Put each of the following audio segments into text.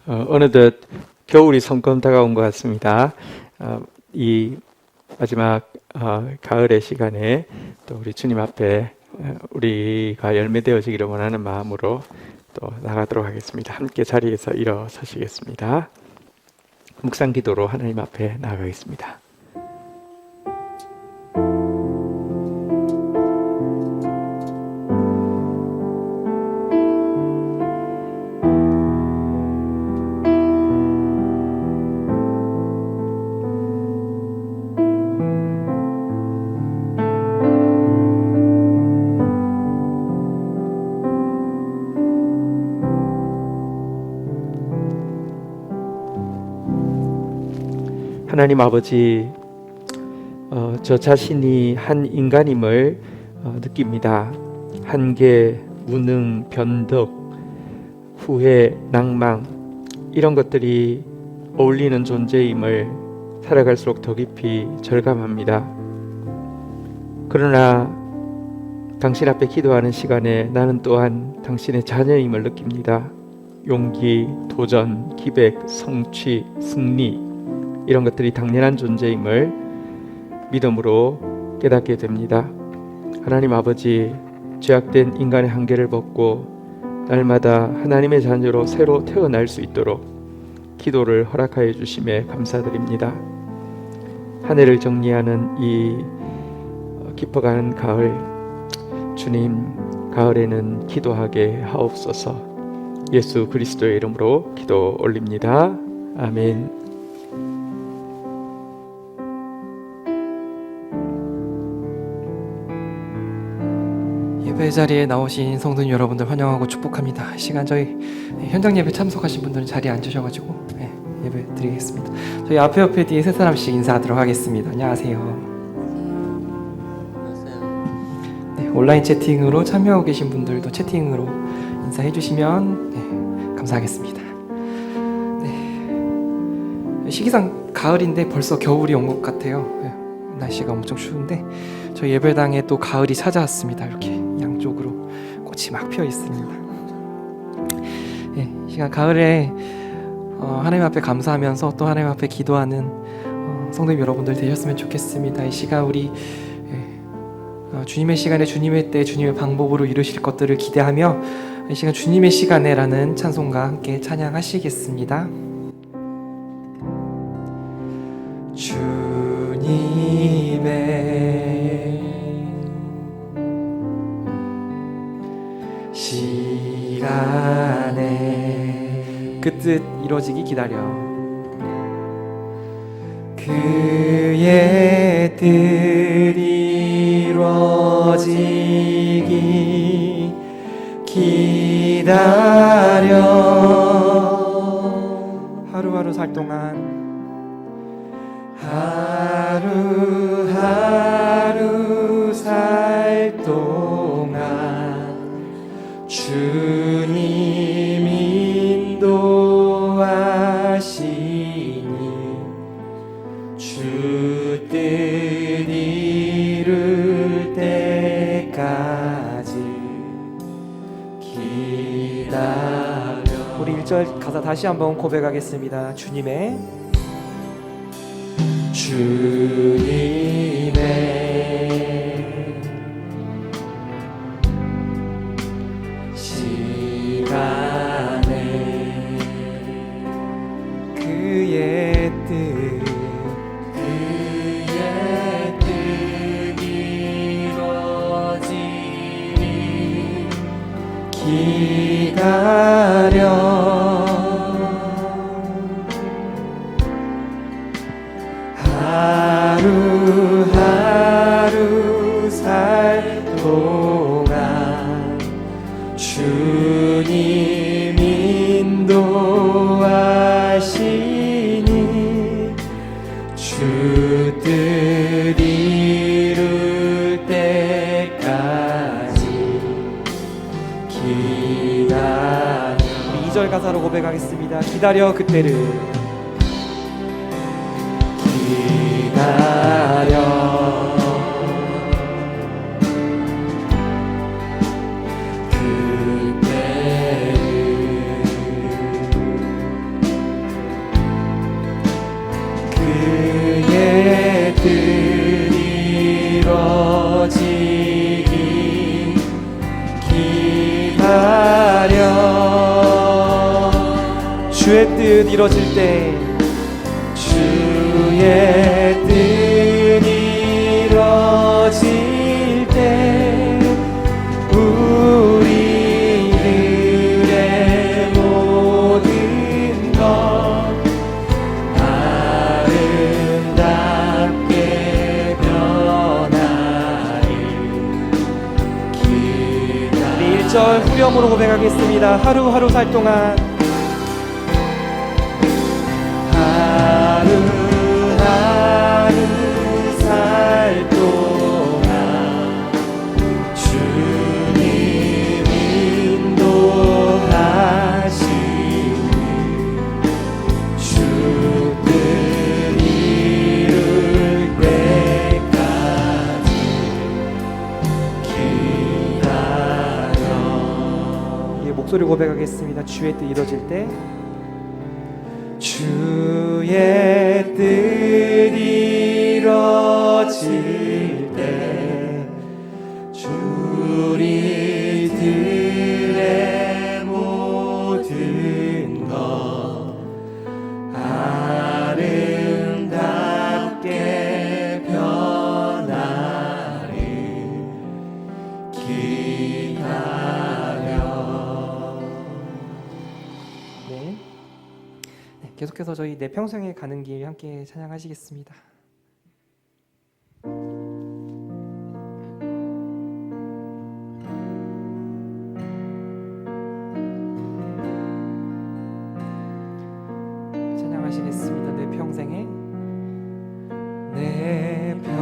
어느덧 겨울이 성큼 다가온 것 같습니다. 이 마지막 가을의 시간에 또 우리 주님 앞에 우리가 열매되어지기를 원하는 마음으로 또 나가도록 하겠습니다. 함께 자리에서 일어서시겠습니다. 묵상 기도로 하나님 앞에 나아가겠습니다. 하나님 아버지, 저 자신이 한 인간임을 느낍니다. 한계, 무능, 변덕, 후회, 낭망 이런 것들이 어울리는 존재임을 살아갈수록 더 깊이 절감합니다. 그러나 당신 앞에 기도하는 시간에 나는 또한 당신의 자녀임을 느낍니다. 용기, 도전, 기백, 성취, 승리 이런 것들이 당연한 존재임을 믿음으로 깨닫게 됩니다. 하나님 아버지, 죄악된 인간의 한계를 벗고 날마다 하나님의 자녀로 새로 태어날 수 있도록 기도를 허락하여 주심에 감사드립니다. 한 해를 정리하는 이 깊어가는 가을, 주님 가을에는 기도하게 하옵소서. 예수 그리스도의 이름으로 기도 올립니다. 아멘. 예배 자리에 나오신 성도님 여러분들 환영하고 축복합니다. 이 시간 저희 현장 예배 참석하신 분들은 자리에 앉으셔가지고 예배 드리겠습니다. 저희 앞에 옆에 뒤에 세 사람씩 인사하도록 하겠습니다. 안녕하세요. 네, 온라인 채팅으로 참여하고 계신 분들도 채팅으로 인사해 주시면 감사하겠습니다. 네, 시기상 가을인데 벌써 겨울이 온 것 같아요. 날씨가 엄청 추운데 저희 예배당에 또 가을이 찾아왔습니다. 이렇게 양쪽으로 꽃이 막 피어 있습니다. 이 시간 가을에 하나님 앞에 감사하면서 또 하나님 앞에 기도하는 성도님 여러분들 되셨으면 좋겠습니다. 이 시간 우리 주님의 시간에 주님의 때 주님의 방법으로 이루실 것들을 기대하며 이 시간 주님의 시간에 라는 찬송과 함께 찬양하시겠습니다. 주님의 시간에 그 뜻 이루어지기 기다려 그의 뜻 이루어지기 기다려 하루하루 살 동안 하루하루 살 동안 주님 인도하시니 주 뜻 이룰 때까지 기다려. 우리 1절 가사 다시 한번 고백하겠습니다. 주님의 시간에 그의 뜻 이루어지니 기다려 하루하루 살 동안 주님 인도하시니 주 뜻 이룰 때까지 기다려. 우리 2절 가사로 고백하겠습니다. 기다려 그때를 기다려 그때를 주의 뜻 이뤄질 때 주의 뜻 이뤄질 때 우리들의 모든 것 아름답게 변하리. 1절 후렴으로 고백하겠습니다. 하루하루 살 동안 하루하루 살 동안 주님 인도하시니 주 뜻 이룰 때까지 기다려. 예, 목소리 고백하겠습니다. 주의 뜻 이뤄질 때 주의 뜻 이뤄질 때 우리들의 모든 것 아름답게 변하리. 기다려. 네. 계속해서 저희 내 평생에 가는 길 함께 찬양하시겠습니다. 찬양하시겠습니다. 내 평생에 내 평생에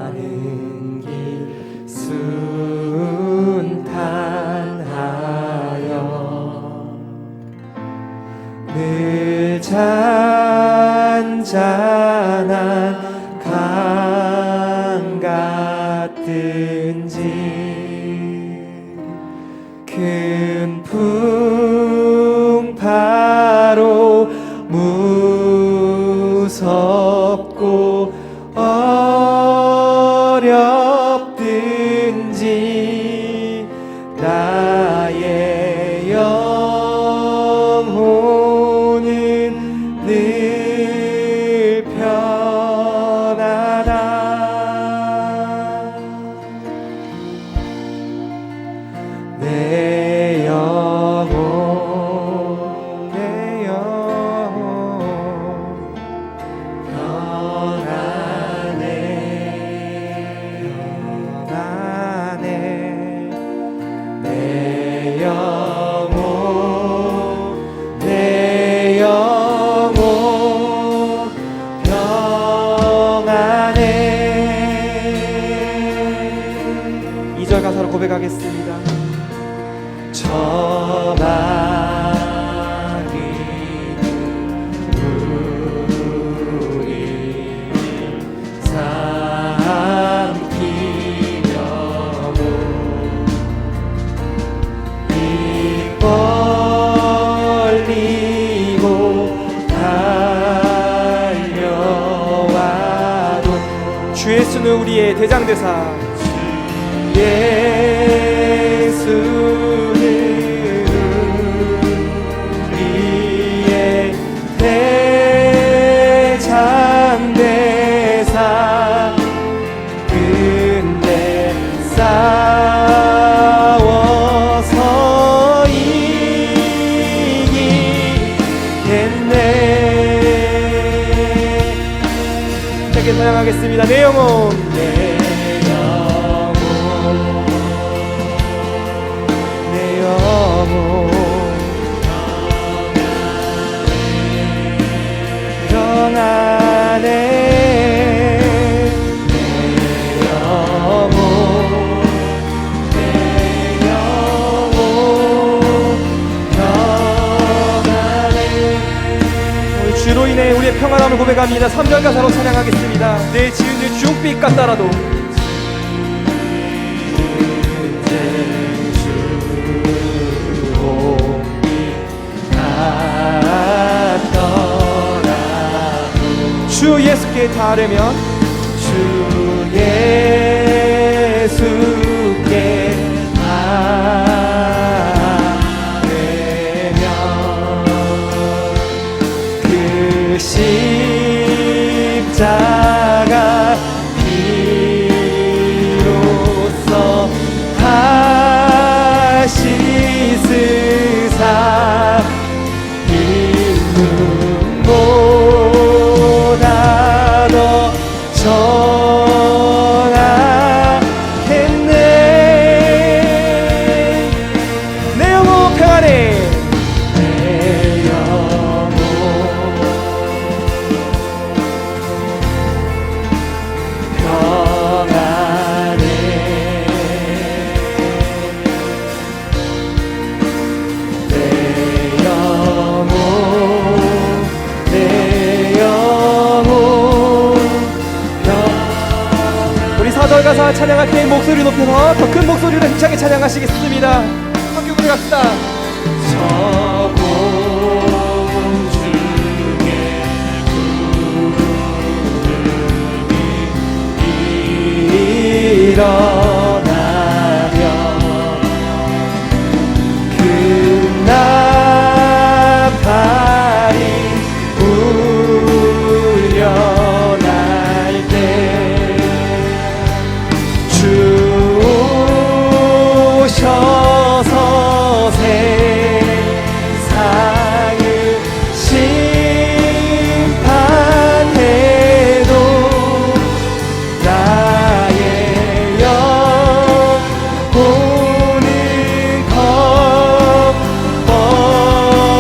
가는 길 순탄하여 늘 잔잔한 강 같든지 큰 풍파로 무섭고 어렵든지 나의 영혼은 늘 편하다. 내 영혼 편하네. 내 영혼 평안해. 2절 가사로 고백하겠습니다. 저 마귀는 우리 삼키려고 입 벌리고 달려와도 주 예수는 우리의 대장대사 예수는 우리의 대장대사. 근데 싸워서 이기겠네. 함께 찬양하겠습니다. 내 영혼 내 영혼 평안해. 내 영혼 평안해. 오늘 주로 인해 우리의 평안함을 고백합니다. 3절 가사로 찬양하겠습니다. 내 지은 죄 주옥빛 같더라도 주 예수께 닿으려면 주 예수께 십자가 피로써 다시 쓰사 이름보다 더 전하겠네. 내 영혼 평안해. 내 영혼 평안해. 내 영혼 내 영혼 우리 사절 가사 찬양할 때 목소리 높여서 더 큰 목소리로 힘차게 찬양하시겠습니다. 함께 부르갑시다. 저 공중에 구름이 일어나며 그 나팔이 울려날 때 주 오셔서 세상을 심판해도 나의 영혼은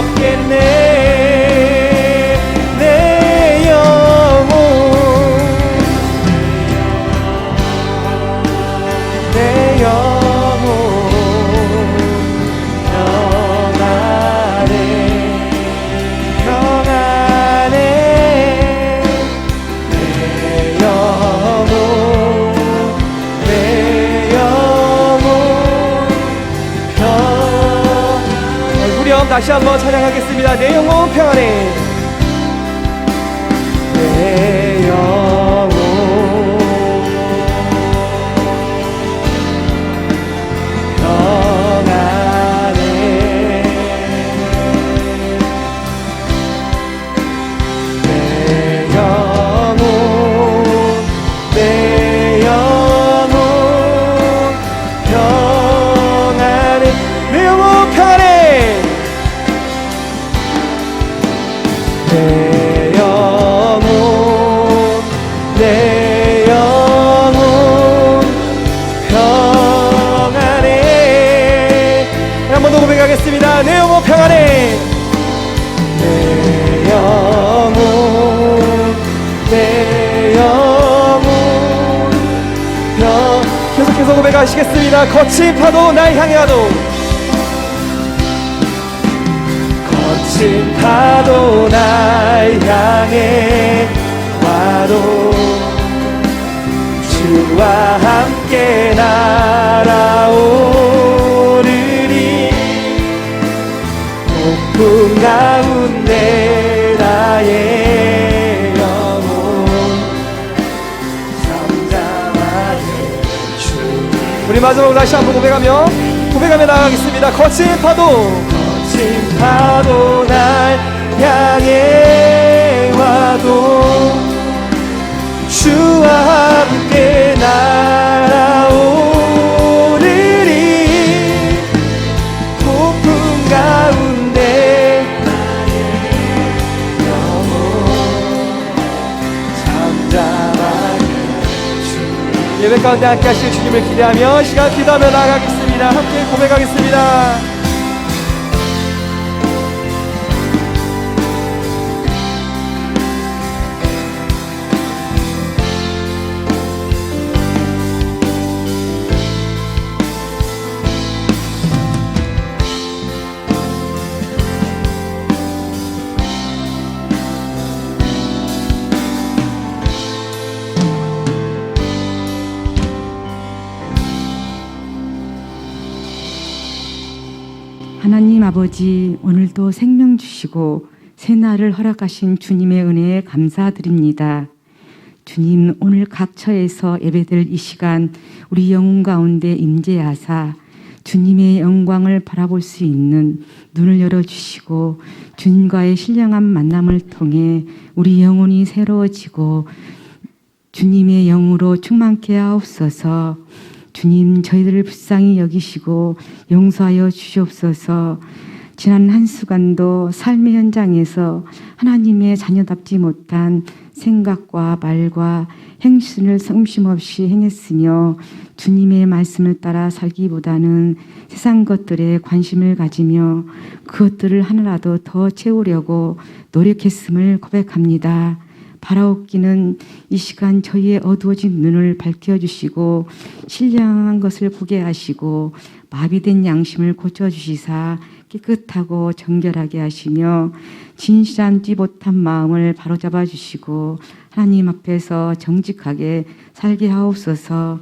겁없겠네. 내 영혼 내 영혼 평안해. 평안해. 내 영혼 내 영혼 우리 형 다시 한번 찬양하겠습니다. 내 영혼 평안해. 내 영혼 평안해. 내 영혼 내 영혼 평안해. 내 영혼 평안해. 내 영혼 내 영혼 평안해. 한 번 더 고백하겠습니다. 내 영혼 평안해. 내 영혼 내 영혼 계속해서 고백하시겠습니다. 거친 파도 날 향해 와도 거친 파도 날 향해 와도 주와 함께 날아오르리. 폭풍 가운데 나의 영혼 잠잠하게 주님. 우리 마지막으로 다시 한번 고백하며 나가겠습니다. 거친 파도 거친 파도 날 향해 와도 주와 함께 날아오르리. 폭풍 가운데 나의 영혼 잠잠하게 예배 가운데 함께 하실 주님을 기대하며 시간 기도하며 나가겠습니다. 함께 고백하겠습니다. 하나님 아버지, 오늘도 생명 주시고 새날을 허락하신 주님의 은혜에 감사드립니다. 주님, 오늘 각 처에서 예배될 이 시간 우리 영혼 가운데 임재하사 주님의 영광을 바라볼 수 있는 눈을 열어주시고 주님과의 신령한 만남을 통해 우리 영혼이 새로워지고 주님의 영으로 충만케 하옵소서. 주님, 저희들을 불쌍히 여기시고 용서하여 주시옵소서. 지난 한 주간도 삶의 현장에서 하나님의 자녀답지 못한 생각과 말과 행실을 성심없이 행했으며 주님의 말씀을 따라 살기보다는 세상 것들에 관심을 가지며 그것들을 하나라도 더 채우려고 노력했음을 고백합니다. 바라옵기는 이 시간 저희의 어두워진 눈을 밝혀주시고 신령한 것을 보게 하시고 마비된 양심을 고쳐주시사 깨끗하고 정결하게 하시며 진실한 띠못한 마음을 바로잡아 주시고 하나님 앞에서 정직하게 살게 하옵소서.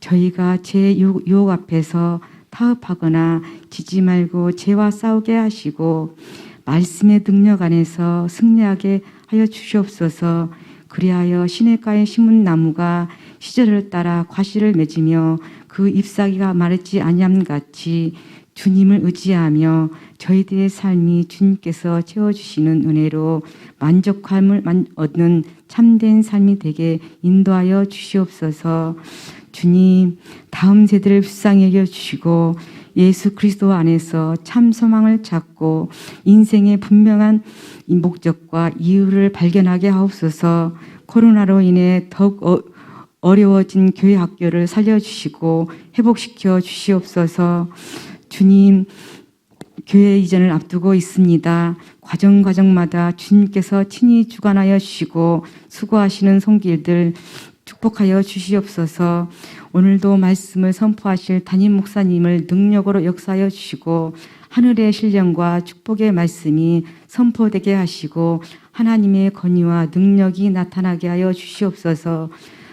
저희가 제 유혹 앞에서 타협하거나 지지 말고 죄와 싸우게 하시고 말씀의 능력 안에서 승리하게 하여 주시옵소서. 그리하여 시냇가에 심은 나무가 시절을 따라 과실을 맺으며 그 잎사귀가 마르지 아니함 같이 주님을 의지하며 저희들의 삶이 주님께서 채워주시는 은혜로 만족함을 얻는 참된 삶이 되게 인도하여 주시옵소서. 주님, 다음 세대를 불쌍히 여겨주시고 예수 그리스도 안에서 참 소망을 찾고 인생의 분명한 목적과 이유를 발견하게 하옵소서. 코로나로 인해 더욱 어려워진 교회 학교를 살려주시고 회복시켜 주시옵소서. 주님, 교회 이전을 앞두고 있습니다. 과정마다 주님께서 친히 주관하여 주시고 수고하시는 손길들 축복하여 주시옵소서. 오늘도 말씀을 선포하실 담임 목사님을 능력으로 역사하여 주시고 하늘의 신령과 축복의 말씀이 선포되게 하시고 하나님의 권위와 능력이 나타나게 하여 주시옵소서.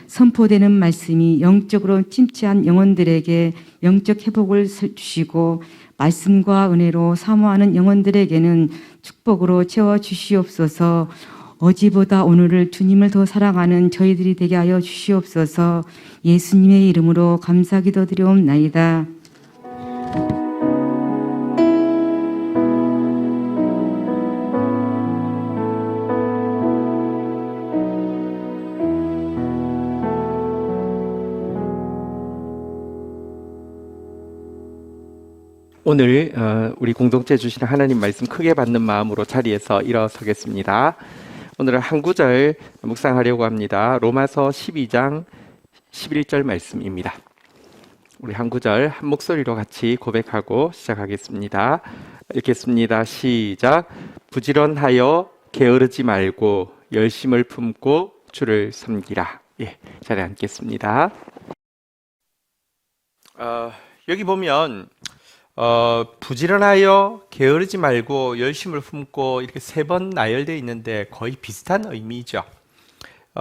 선포되는 말씀이 영적으로 침체한 영혼들에게 영적 회복을 주시고 말씀과 은혜로 사모하는 영혼들에게는 축복으로 채워 주시옵소서. 어제보다 오늘을 주님을 더 사랑하는 저희들이 되게 하여 주시옵소서. 예수님의 이름으로 감사 기도드리옵나이다. 오늘 우리 공동체 주시는 하나님 말씀 크게 받는 마음으로 자리에서 일어서겠습니다. 오늘은 한 구절 묵상하려고 합니다. 로마서 12장 11절 말씀입니다. 우리 한 구절 한 목소리로 같이 고백하고 시작하겠습니다. 읽겠습니다. 시작. 부지런하여 게으르지 말고 열심을 품고 주를 섬기라. 예, 자리에 앉겠습니다. 여기 보면 부지런하여 게으르지 말고 열심을 품고 이렇게 세 번 나열되어 있는데 거의 비슷한 의미죠.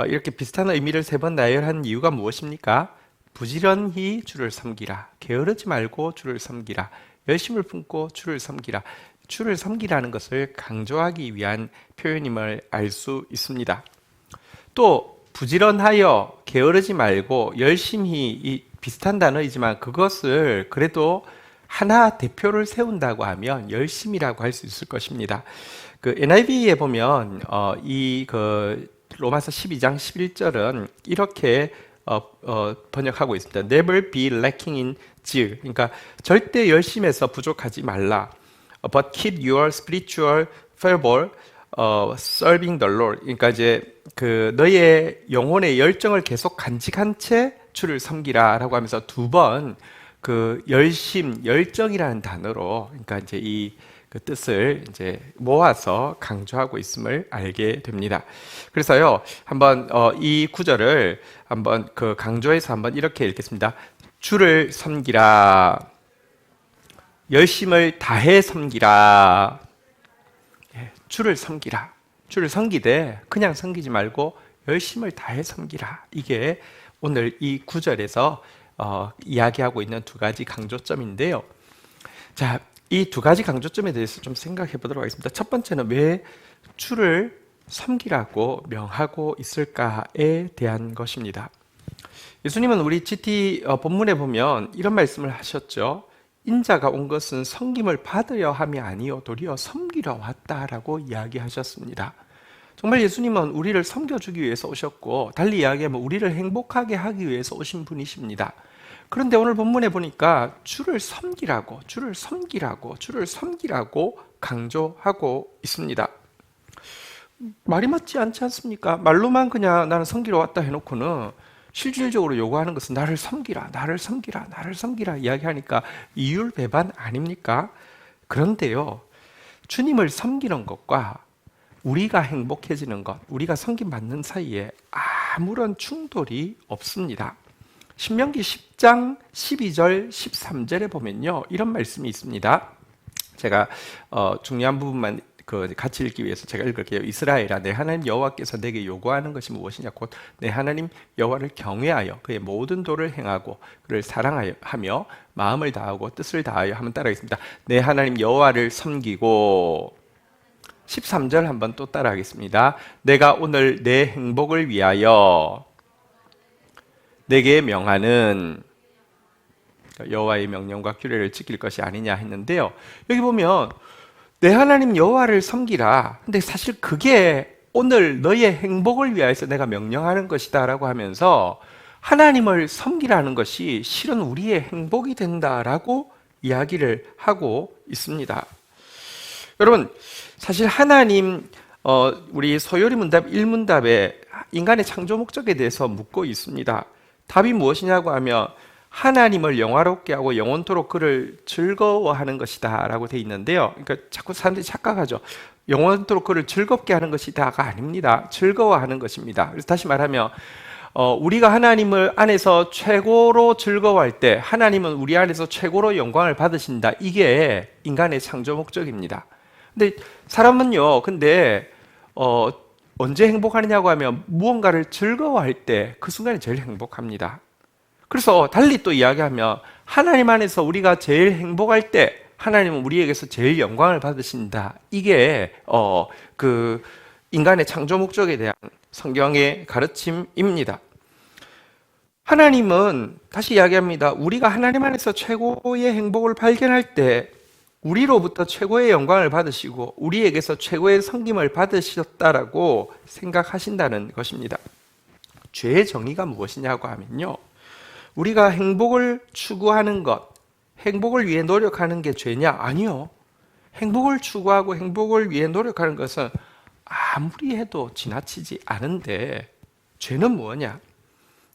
이렇게 비슷한 의미를 세 번 나열한 이유가 무엇입니까? 부지런히 주를 섬기라. 게으르지 말고 주를 섬기라. 열심을 품고 주를 섬기라. 주를 섬기라는 것을 강조하기 위한 표현임을 알 수 있습니다. 또 부지런하여 게으르지 말고 열심히, 이 비슷한 단어이지만 그것을 그래도 하나 대표를 세운다고 하면 열심이라고 할 수 있을 것입니다. 그 NIV에 보면 로마서 12장 11절은 이렇게 번역하고 있습니다. Never be lacking in zeal. 그러니까 절대 열심에서 부족하지 말라. But keep your spiritual fervor serving the Lord. 그러니까 이제 그 너의 영혼의 열정을 계속 간직한 채 주를 섬기라라고 하면서 두 번 그 열정이라는 단어로, 그러니까 이제 이 그 뜻을 이제 모아서 강조하고 있음을 알게 됩니다. 그래서요, 한번 이 구절을 한번 그 강조해서 한번 이렇게 읽겠습니다. 주를 섬기라. 열심을 다해 섬기라. 예, 주를 섬기라. 주를 섬기되 그냥 섬기지 말고 열심을 다해 섬기라. 이게 오늘 이 구절에서 이야기하고 있는 두 가지 강조점인데요. 자, 이 두 가지 강조점에 대해서 좀 생각해 보도록 하겠습니다. 첫 번째는 왜 주를 섬기라고 명하고 있을까에 대한 것입니다. 예수님은 우리 GT 본문에 보면 이런 말씀을 하셨죠. 인자가 온 것은 섬김을 받으려 함이 아니요 도리어 섬기러 왔다라고 이야기하셨습니다. 정말 예수님은 우리를 섬겨주기 위해서 오셨고, 달리 이야기하면 우리를 행복하게 하기 위해서 오신 분이십니다. 그런데 오늘 본문에 보니까 주를 섬기라고 강조하고 있습니다. 말이 맞지 않지 않습니까? 말로만 그냥 나는 섬기러 왔다 해놓고는 실질적으로 요구하는 것은 나를 섬기라 이야기하니까 이율배반 아닙니까? 그런데요, 주님을 섬기는 것과 우리가 행복해지는 것, 우리가 섬김받는 사이에 아무런 충돌이 없습니다. 신명기 10장 12절 13절에 보면요, 이런 말씀이 있습니다. 제가 중요한 부분만 같이 읽기 위해서 제가 읽을게요. 이스라엘아, 내 하나님 여호와께서 내게 요구하는 것이 무엇이냐? 곧 내 하나님 여호와를 경외하여 그의 모든 도를 행하고 그를 사랑하며 마음을 다하고 뜻을 다하여 한번 따라하겠습니다. 내 하나님 여호와를 섬기고, 13절 한번 또 따라하겠습니다. 내가 오늘 내 행복을 위하여 내게 명하는 여호와의 명령과 규례를 지킬 것이 아니냐 했는데요, 여기 보면 내 하나님 여호와를 섬기라. 근데 사실 그게 오늘 너의 행복을 위하여서 내가 명령하는 것이다 라고 하면서 하나님을 섬기라는 것이 실은 우리의 행복이 된다라고 이야기를 하고 있습니다. 여러분, 사실 하나님, 우리 소요리 문답 1문답에 인간의 창조 목적에 대해서 묻고 있습니다. 답이 무엇이냐고 하면 하나님을 영화롭게 하고 영원토록 그를 즐거워하는 것이다 라고 되어 있는데요, 그러니까 자꾸 사람들이 착각하죠. 영원토록 그를 즐겁게 하는 것이다가 아닙니다. 즐거워하는 것입니다. 그래서 다시 말하면 우리가 하나님을 안에서 최고로 즐거워할 때 하나님은 우리 안에서 최고로 영광을 받으신다. 이게 인간의 창조 목적입니다. 근데 사람은요, 언제 행복하느냐고 하면 무언가를 즐거워할 때 그 순간이 제일 행복합니다. 그래서 달리 또 이야기하면 하나님 안에서 우리가 제일 행복할 때 하나님은 우리에게서 제일 영광을 받으신다. 이게 그 인간의 창조 목적에 대한 성경의 가르침입니다. 하나님은, 다시 이야기합니다, 우리가 하나님 안에서 최고의 행복을 발견할 때 우리로부터 최고의 영광을 받으시고 우리에게서 최고의 섬김을 받으셨다라고 생각하신다는 것입니다. 죄의 정의가 무엇이냐고 하면요, 우리가 행복을 추구하는 것, 행복을 위해 노력하는 게 죄냐? 아니요. 행복을 추구하고 행복을 위해 노력하는 것은 아무리 해도 지나치지 않은데, 죄는 뭐냐?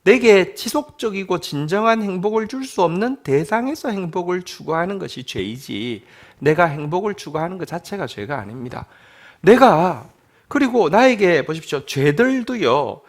내게 지속적이고 진정한 행복을 줄 수 없는 대상에서 행복을 추구하는 것이 죄이지, 내가 행복을 추구하는 것 자체가 죄가 아닙니다. 그리고 나에게 보십시오, 죄들도요,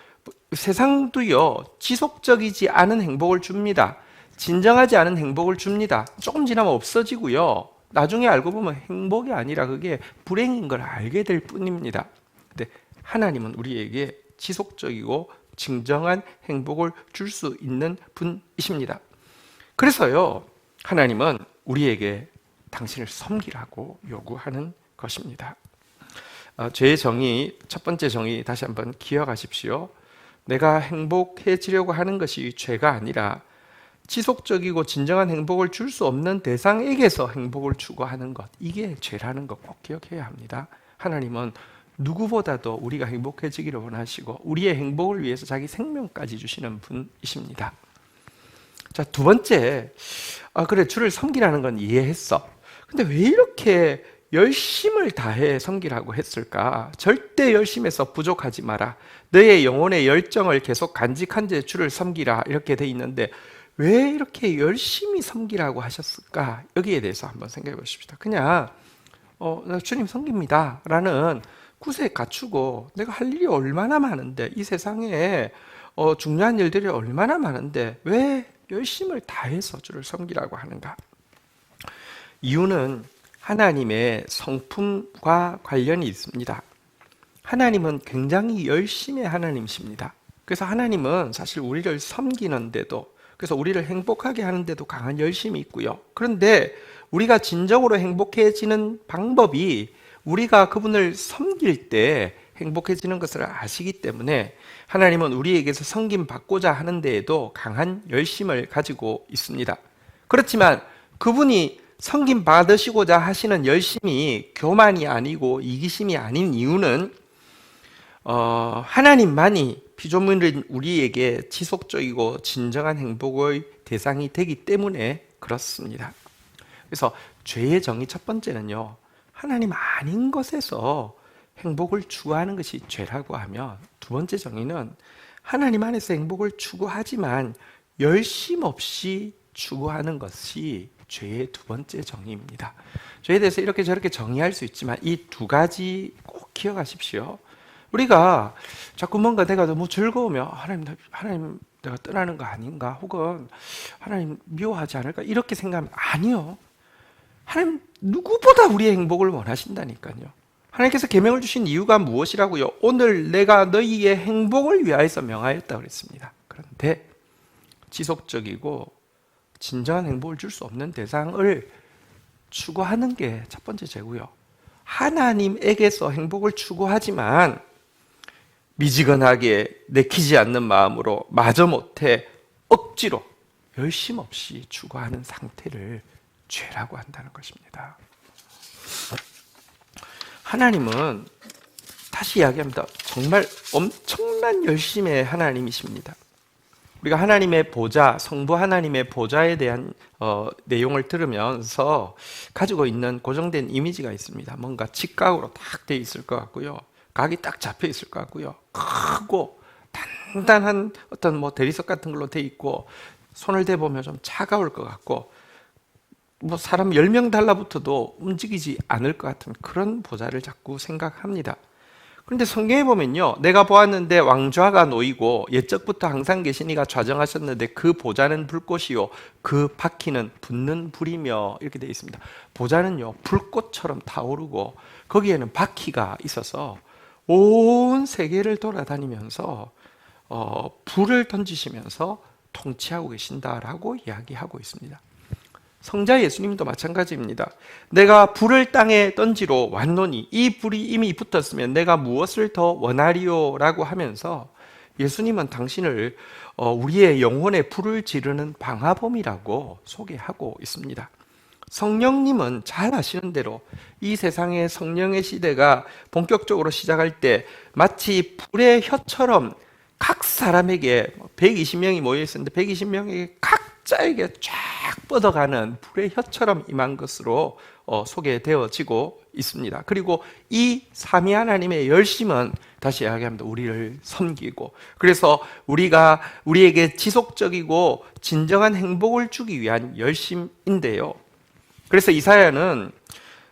세상도요, 지속적이지 않은 행복을 줍니다. 진정하지 않은 행복을 줍니다. 조금 지나면 없어지고요, 나중에 알고 보면 행복이 아니라 그게 불행인 걸 알게 될 뿐입니다. 근데 하나님은 우리에게 지속적이고 진정한 행복을 줄 수 있는 분이십니다. 그래서요, 하나님은 우리에게 당신을 섬기라고 요구하는 것입니다. 죄의 정의, 첫 번째 정의 다시 한번 기억하십시오. 내가 행복해지려고 하는 것이 죄가 아니라 지속적이고 진정한 행복을 줄 수 없는 대상에게서 행복을 추구하는 것, 이게 죄라는 것 꼭 기억해야 합니다. 하나님은 누구보다도 우리가 행복해지기를 원하시고 우리의 행복을 위해서 자기 생명까지 주시는 분이십니다. 자, 두 번째, 그래, 주를 섬기라는 건 이해했어. 근데 왜 이렇게 열심을 다해 섬기라고 했을까? 절대 열심에서 부족하지 마라. 너의 영혼의 열정을 계속 간직한 채 주를 섬기라, 이렇게 돼 있는데 왜 이렇게 열심히 섬기라고 하셨을까? 여기에 대해서 한번 생각해 보십시다. 그냥 나 주님 섬깁니다 라는 구색 갖추고, 내가 할 일이 얼마나 많은데, 이 세상에 중요한 일들이 얼마나 많은데 왜 열심을 다해서 주를 섬기라고 하는가? 이유는 하나님의 성품과 관련이 있습니다. 하나님은 굉장히 열심의 하나님이십니다. 그래서 하나님은 사실 우리를 섬기는데도, 그래서 우리를 행복하게 하는데도 강한 열심이 있고요. 그런데 우리가 진정으로 행복해지는 방법이 우리가 그분을 섬길 때 행복해지는 것을 아시기 때문에 하나님은 우리에게서 섬김 받고자 하는 데에도 강한 열심을 가지고 있습니다. 그렇지만 그분이 섬김 받으시고자 하시는 열심이 교만이 아니고 이기심이 아닌 이유는 하나님만이 피조물인 우리에게 지속적이고 진정한 행복의 대상이 되기 때문에 그렇습니다. 그래서 죄의 정의 첫 번째는요, 하나님 아닌 것에서 행복을 추구하는 것이 죄라고 하면, 두 번째 정의는 하나님 안에서 행복을 추구하지만 열심 없이 추구하는 것이 죄의 두 번째 정의입니다. 죄에 대해서 이렇게 저렇게 정의할 수 있지만 이 두 가지 꼭 기억하십시오. 우리가 자꾸 뭔가 내가 너무 즐거우면 하나님 내가 떠나는 거 아닌가, 혹은 하나님 미워하지 않을까, 이렇게 생각하면 아니요. 하나님 누구보다 우리의 행복을 원하신다니까요. 하나님께서 계명을 주신 이유가 무엇이라고요? 오늘 내가 너희의 행복을 위하여서 명하였다 그랬습니다. 그런데 지속적이고 진정한 행복을 줄 수 없는 대상을 추구하는 게 첫 번째 죄고요. 하나님에게서 행복을 추구하지만 미지근하게 내키지 않는 마음으로 마저 못해 억지로 열심 없이 추구하는 상태를 죄라고 한다는 것입니다. 하나님은, 다시 이야기합니다, 정말 엄청난 열심의 하나님이십니다. 우리가 하나님의 보좌, 성부 하나님의 보좌에 대한 내용을 들으면서 가지고 있는 고정된 이미지가 있습니다. 뭔가 직각으로 딱 돼 있을 것 같고요, 각이 딱 잡혀 있을 것 같고요, 크고 단단한 어떤 대리석 같은 걸로 돼 있고, 손을 대보면 좀 차가울 것 같고, 사람 10명 달라붙어도 움직이지 않을 것 같은 그런 보좌를 자꾸 생각합니다. 그런데 성경에 보면요, 내가 보았는데 왕좌가 놓이고 옛적부터 항상 계신 이가 좌정하셨는데 그 보좌는 불꽃이요 그 바퀴는 붙는 불이며, 이렇게 되어 있습니다. 보좌는요 불꽃처럼 타오르고 거기에는 바퀴가 있어서 온 세계를 돌아다니면서 불을 던지시면서 통치하고 계신다라고 이야기하고 있습니다. 성자 예수님도 마찬가지입니다. 내가 불을 땅에 던지러 왔노니 이 불이 이미 붙었으면 내가 무엇을 더 원하리요? 라고 하면서 예수님은 당신을 우리의 영혼에 불을 지르는 방화범이라고 소개하고 있습니다. 성령님은 잘 아시는 대로 이 세상의 성령의 시대가 본격적으로 시작할 때 마치 불의 혀처럼 각 사람에게 120명이 모여 있었는데 120명에게 각자에게 쫙 뻗어가는 불의 혀처럼 임한 것으로 소개되어지고 있습니다. 그리고 이 삼위 하나님의 열심은, 다시 이야기합니다, 우리를 섬기고, 그래서 우리에게 지속적이고 진정한 행복을 주기 위한 열심인데요. 그래서 이사야는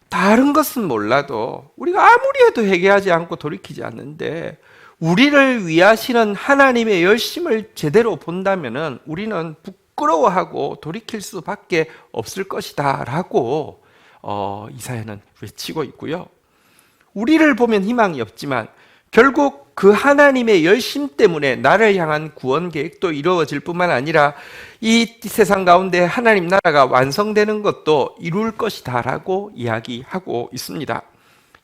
다른 것은 몰라도 우리가 아무리 해도 회개하지 않고 돌이키지 않는데 우리를 위하시는 하나님의 열심을 제대로 본다면은 우리는 부끄러워하고 돌이킬 수밖에 없을 것이다 라고 이사야는 외치고 있고요. 우리를 보면 희망이 없지만 결국 그 하나님의 열심 때문에 나를 향한 구원 계획도 이루어질 뿐만 아니라 이 세상 가운데 하나님 나라가 완성되는 것도 이룰 것이다 라고 이야기하고 있습니다.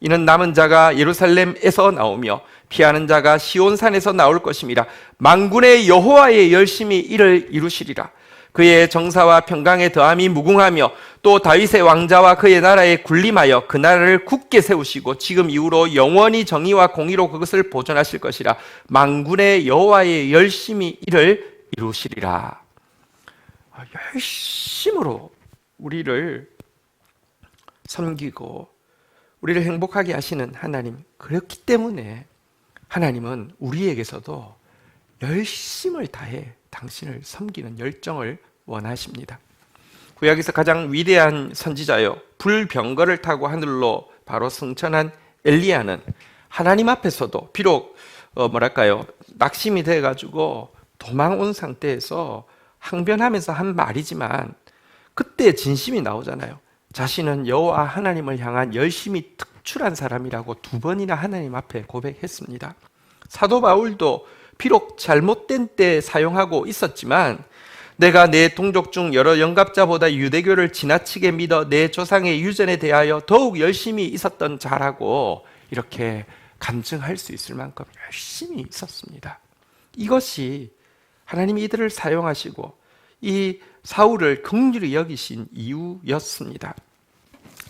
이는 남은 자가 예루살렘에서 나오며 피하는 자가 시온산에서 나올 것임이라. 만군의 여호와의 열심이 이를 이루시리라. 그의 정사와 평강의 더함이 무궁하며 또 다윗의 왕자와 그의 나라에 군림하여 그 나라를 굳게 세우시고 지금 이후로 영원히 정의와 공의로 그것을 보존하실 것이라. 만군의 여호와의 열심이 이를 이루시리라. 열심으로 우리를 섬기고 우리를 행복하게 하시는 하나님, 그렇기 때문에 하나님은 우리에게서도 열심을 다해 당신을 섬기는 열정을 원하십니다. 구약에서 가장 위대한 선지자요, 불병거를 타고 하늘로 바로 승천한 엘리야는 하나님 앞에서도 비록 낙심이 돼가지고 도망 온 상태에서 항변하면서 한 말이지만 그때 진심이 나오잖아요. 자신은 여호와 하나님을 향한 열심이 특출한 사람이라고 2번이나 하나님 앞에 고백했습니다. 사도 바울도 비록 잘못된 때 사용하고 있었지만 내가 내 동족 중 여러 영갑자보다 유대교를 지나치게 믿어 내 조상의 유전에 대하여 더욱 열심히 있었던 자라고 이렇게 간증할 수 있을 만큼 열심히 있었습니다. 이것이 하나님이 이들을 사용하시고 이 사울을 긍휼히 여기신 이유였습니다.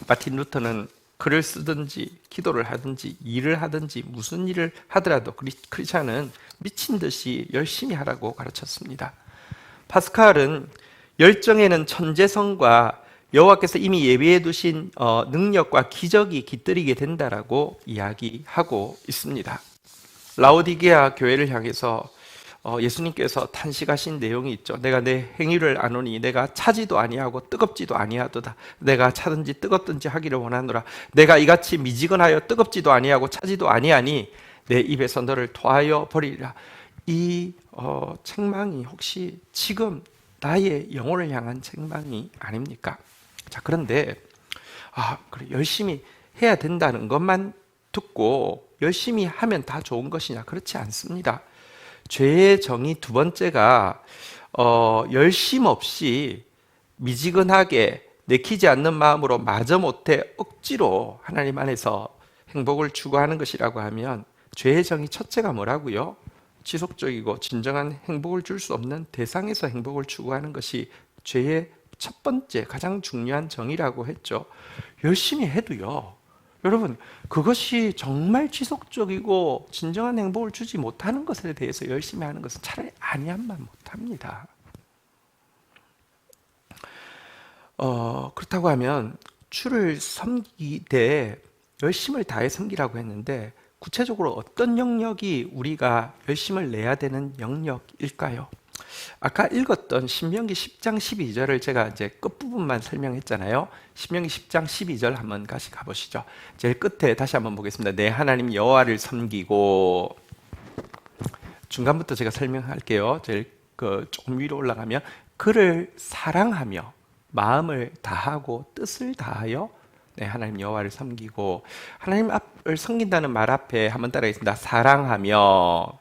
마틴 루터는 글을 쓰든지 기도를 하든지 일을 하든지 무슨 일을 하더라도 크리스찬은 미친 듯이 열심히 하라고 가르쳤습니다. 파스칼은 열정에는 천재성과 여호와께서 이미 예비해 두신 능력과 기적이 깃들이게 된다라고 이야기하고 있습니다. 라오디게아 교회를 향해서 예수님께서 탄식하신 내용이 있죠. 내가 내 행위를 아노니 내가 차지도 아니하고 뜨겁지도 아니하도다. 내가 차든지 뜨겁든지 하기를 원하노라. 내가 이같이 미지근하여 뜨겁지도 아니하고 차지도 아니하니 내 입에서 너를 토하여 버리리라. 이 책망이 혹시 지금 나의 영혼을 향한 책망이 아닙니까? 자, 그런데 그래, 열심히 해야 된다는 것만 듣고 열심히 하면 다 좋은 것이냐? 그렇지 않습니다. 죄의 정의 두 번째가 열심 없이 미지근하게 내키지 않는 마음으로 마저못해 억지로 하나님 안에서 행복을 추구하는 것이라고 하면 죄의 정의 첫째가 뭐라고요? 지속적이고 진정한 행복을 줄 수 없는 대상에서 행복을 추구하는 것이 죄의 첫 번째 가장 중요한 정의라고 했죠. 열심히 해도요, 여러분, 그것이 정말 지속적이고 진정한 행복을 주지 못하는 것에 대해서 열심히 하는 것은 차라리 아니함만 못합니다. 그렇다고 하면 주를 섬기되 열심을 다해 섬기라고 했는데 구체적으로 어떤 영역이 우리가 열심을 내야 되는 영역일까요? 아까 읽었던 신명기 10장 12절을 제가 이제 끝부분만 설명했잖아요. 신명기 10장 12절 한번 다시 가보시죠. 제일 끝에 다시 한번 보겠습니다. 내 하나님 여호와를 섬기고, 중간부터 제가 설명할게요. 제일 조금 위로 올라가면 그를 사랑하며 마음을 다하고 뜻을 다하여 네, 하나님 여호와를 섬기고, 하나님 앞을 섬긴다는 말 앞에 한번 따라하겠습니다. 사랑하며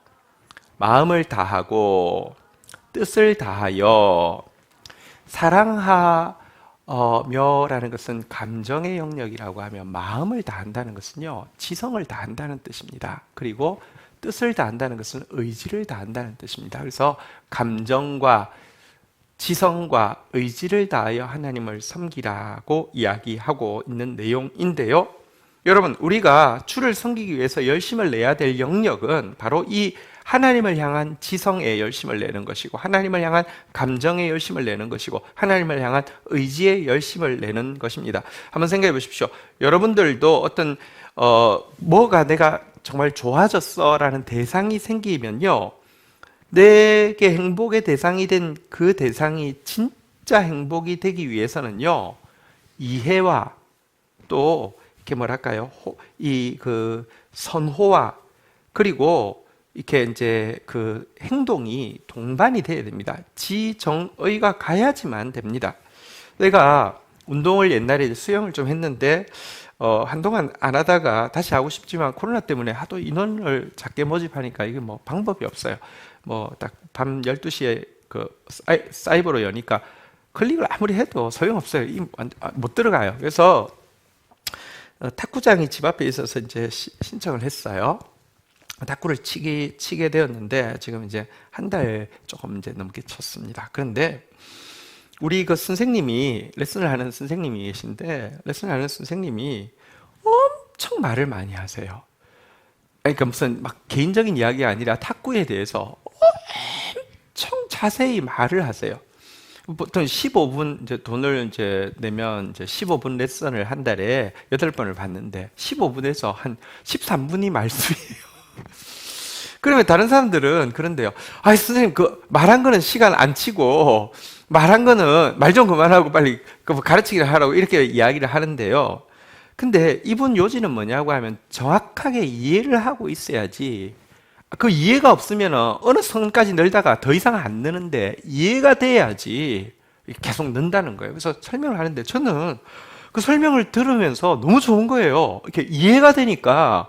마음을 다하고 뜻을 다하여. 사랑하며라는 것은 감정의 영역이라고 하면 마음을 다한다는 것은요, 지성을 다한다는 뜻입니다. 그리고 뜻을 다한다는 것은 의지를 다한다는 뜻입니다. 그래서 감정과 지성과 의지를 다하여 하나님을 섬기라고 이야기하고 있는 내용인데요. 여러분, 우리가 주를 섬기기 위해서 열심을 내야 될 영역은 바로 이 하나님을 향한 지성의 열심을 내는 것이고, 하나님을 향한 감정의 열심을 내는 것이고, 하나님을 향한 의지의 열심을 내는 것입니다. 한번 생각해 보십시오. 여러분들도 어떤 뭐가 내가 정말 좋아졌어라는 대상이 생기면요, 내게 행복의 대상이 된 그 대상이 진짜 행복이 되기 위해서는요, 이해와 또 이렇게 뭐랄까요, 이 선호와 그리고 이렇게 이제 그 행동이 동반이 돼야 됩니다. 지정의가 가야지만 됩니다. 내가 운동을 옛날에 수영을 좀 했는데 한동안 안 하다가 다시 하고 싶지만 코로나 때문에 하도 인원을 작게 모집하니까 이게 뭐 방법이 없어요. 뭐 딱 밤 12시에 사이버로 여니까 클릭을 아무리 해도 소용없어요. 못 들어가요. 그래서 탁구장이 집 앞에 있어서 이제 신청을 했어요. 탁구를 치게 되었는데 지금 이제 한 달 조금 이제 넘게 쳤습니다. 그런데 우리 선생님이 레슨을 하는 선생님이 계신데, 레슨을 하는 선생님이 엄청 말을 많이 하세요. 그러니까 무슨 막 개인적인 이야기가 아니라 탁구에 대해서 엄청 자세히 말을 하세요. 보통 15분 이제 돈을 이제 내면 이제 15분 레슨을 한 달에 8번을 받는데 15분에서 한 13분이 말씀이에요. 그러면 다른 사람들은 그런데요. 선생님 말한 거는 시간 안 치고 말한 거는 말 좀 그만하고 빨리 가르치기를 하라고 이렇게 이야기를 하는데요. 근데 이분 요지는 뭐냐고 하면 정확하게 이해를 하고 있어야지, 그 이해가 없으면 어느 선까지 늘다가 더 이상 안 느는데 이해가 돼야지 계속 는다는 거예요. 그래서 설명을 하는데 저는 그 설명을 들으면서 너무 좋은 거예요. 이렇게 이해가 되니까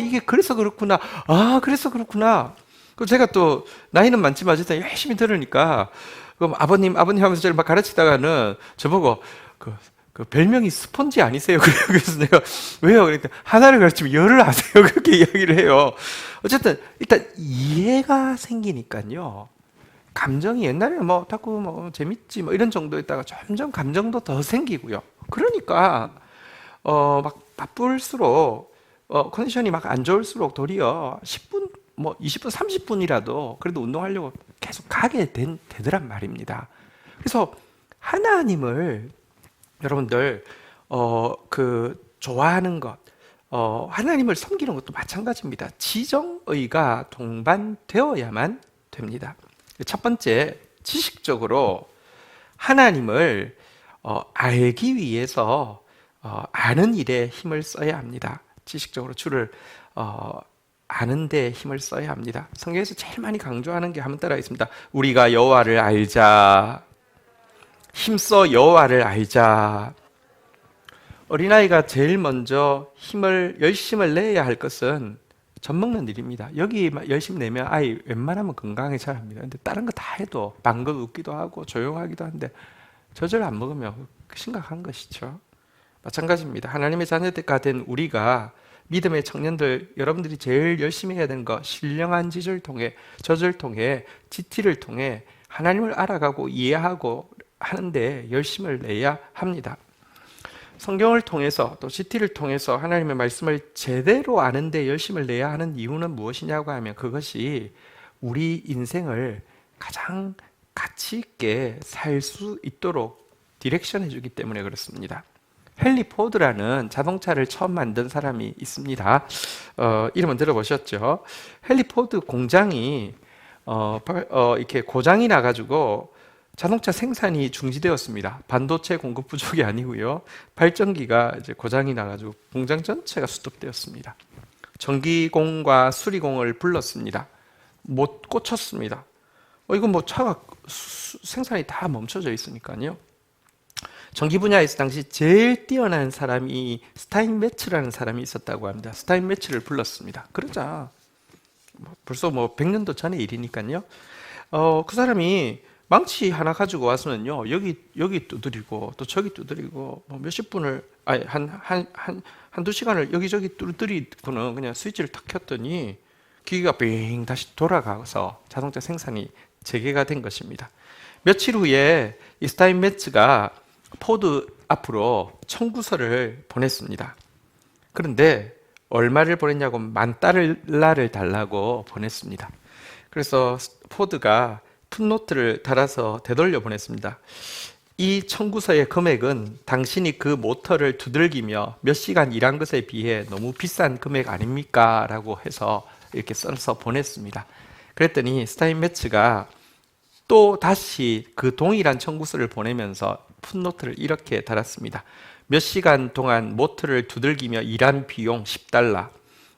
이게 그래서 그렇구나. 그래서 그렇구나. 그 제가 또 나이는 많지만 어쨌든 열심히 들으니까 그럼 아버님 하면서 저를 막 가르치다가는 저보고 그 별명이 스펀지 아니세요? 그래서 내가 왜요? 그러니까 하나를 가르치면 열을 하세요. 그렇게 이야기를 해요. 어쨌든 일단 이해가 생기니까요. 감정이 옛날에는 뭐 탁구 뭐 재밌지 뭐 이런 정도였다가 점점 감정도 더 생기고요. 그러니까 막 바쁠수록 컨디션이 막 안 좋을수록 도리어 10분 뭐 20분 30분이라도 그래도 운동하려고 계속 가게 되더란 말입니다. 그래서 하나님을 여러분들 좋아하는 것, 하나님을 섬기는 것도 마찬가지입니다. 지정의가 동반되어야만 됩니다. 첫 번째, 지식적으로 하나님을 알기 위해서 아는 일에 힘을 써야 합니다. 지식적으로 주를 아는 데 힘을 써야 합니다. 성경에서 제일 많이 강조하는 게 한번 따라 있습니다. 우리가 여호와를 알자. 힘써 여호와를 알자. 어린아이가 제일 먼저 열심을 내야 할 것은 젖 먹는 일입니다. 여기 열심 내면 아이 웬만하면 건강에 잘합니다. 근데 다른 거 다 해도 방긋 웃기도 하고 조용하기도 한데 젖을 안 먹으면 심각한 것이죠. 마찬가지입니다. 하나님의 자녀가 된 우리가 믿음의 청년들, 여러분들이 제일 열심히 해야 되는 거, 신령한 젖을 통해 GT를 통해 하나님을 알아가고 이해하고 하는데 열심을 내야 합니다. 성경을 통해서 또 GT를 통해서 하나님의 말씀을 제대로 아는데 열심을 내야 하는 이유는 무엇이냐고 하면 그것이 우리 인생을 가장 가치 있게 살 수 있도록 디렉션 해주기 때문에 그렇습니다. 헨리 포드라는 자동차를 처음 만든 사람이 있습니다. 이름은 들어보셨죠? 헨리 포드 공장이 이렇게 고장이 나가지고 자동차 생산이 중지되었습니다. 반도체 공급 부족이 아니고요. 발전기가 이제 고장이 나가지고 공장 전체가 스톱되었습니다. 전기공과 수리공을 불렀습니다. 못 고쳤습니다. 이건 뭐 차가 생산이 다 멈춰져 있으니까요. 전기 분야에서 당시 제일 뛰어난 사람이 스타인메츠라는 사람이 있었다고 합니다. 스타인메츠를 불렀습니다. 그러자 벌써 100년도 전의 일이니까요. 그 사람이 망치 하나 가지고 왔으면요, 여기 두드리고 또 저기 두드리고 몇십 분을 한두 시간을 여기저기 두드리고는 그냥 스위치를 탁 켰더니 기계가 빙 다시 돌아가서 자동차 생산이 재개가 된 것입니다. 며칠 후에 이 스타인메츠가 포드 앞으로 청구서를 보냈습니다. 그런데 얼마를 보냈냐고 $10,000를 달라고 보냈습니다. 그래서 포드가 풋노트를 달아서 되돌려 보냈습니다. 이 청구서의 금액은 당신이 그 모터를 두들기며 몇 시간 일한 것에 비해 너무 비싼 금액 아닙니까? 라고 해서 이렇게 써서 보냈습니다. 그랬더니 스타인메츠가 또 다시 그 동일한 청구서를 보내면서 풋노트를 이렇게 달았습니다. 몇 시간 동안 모터를 두들기며 일한 비용 $10,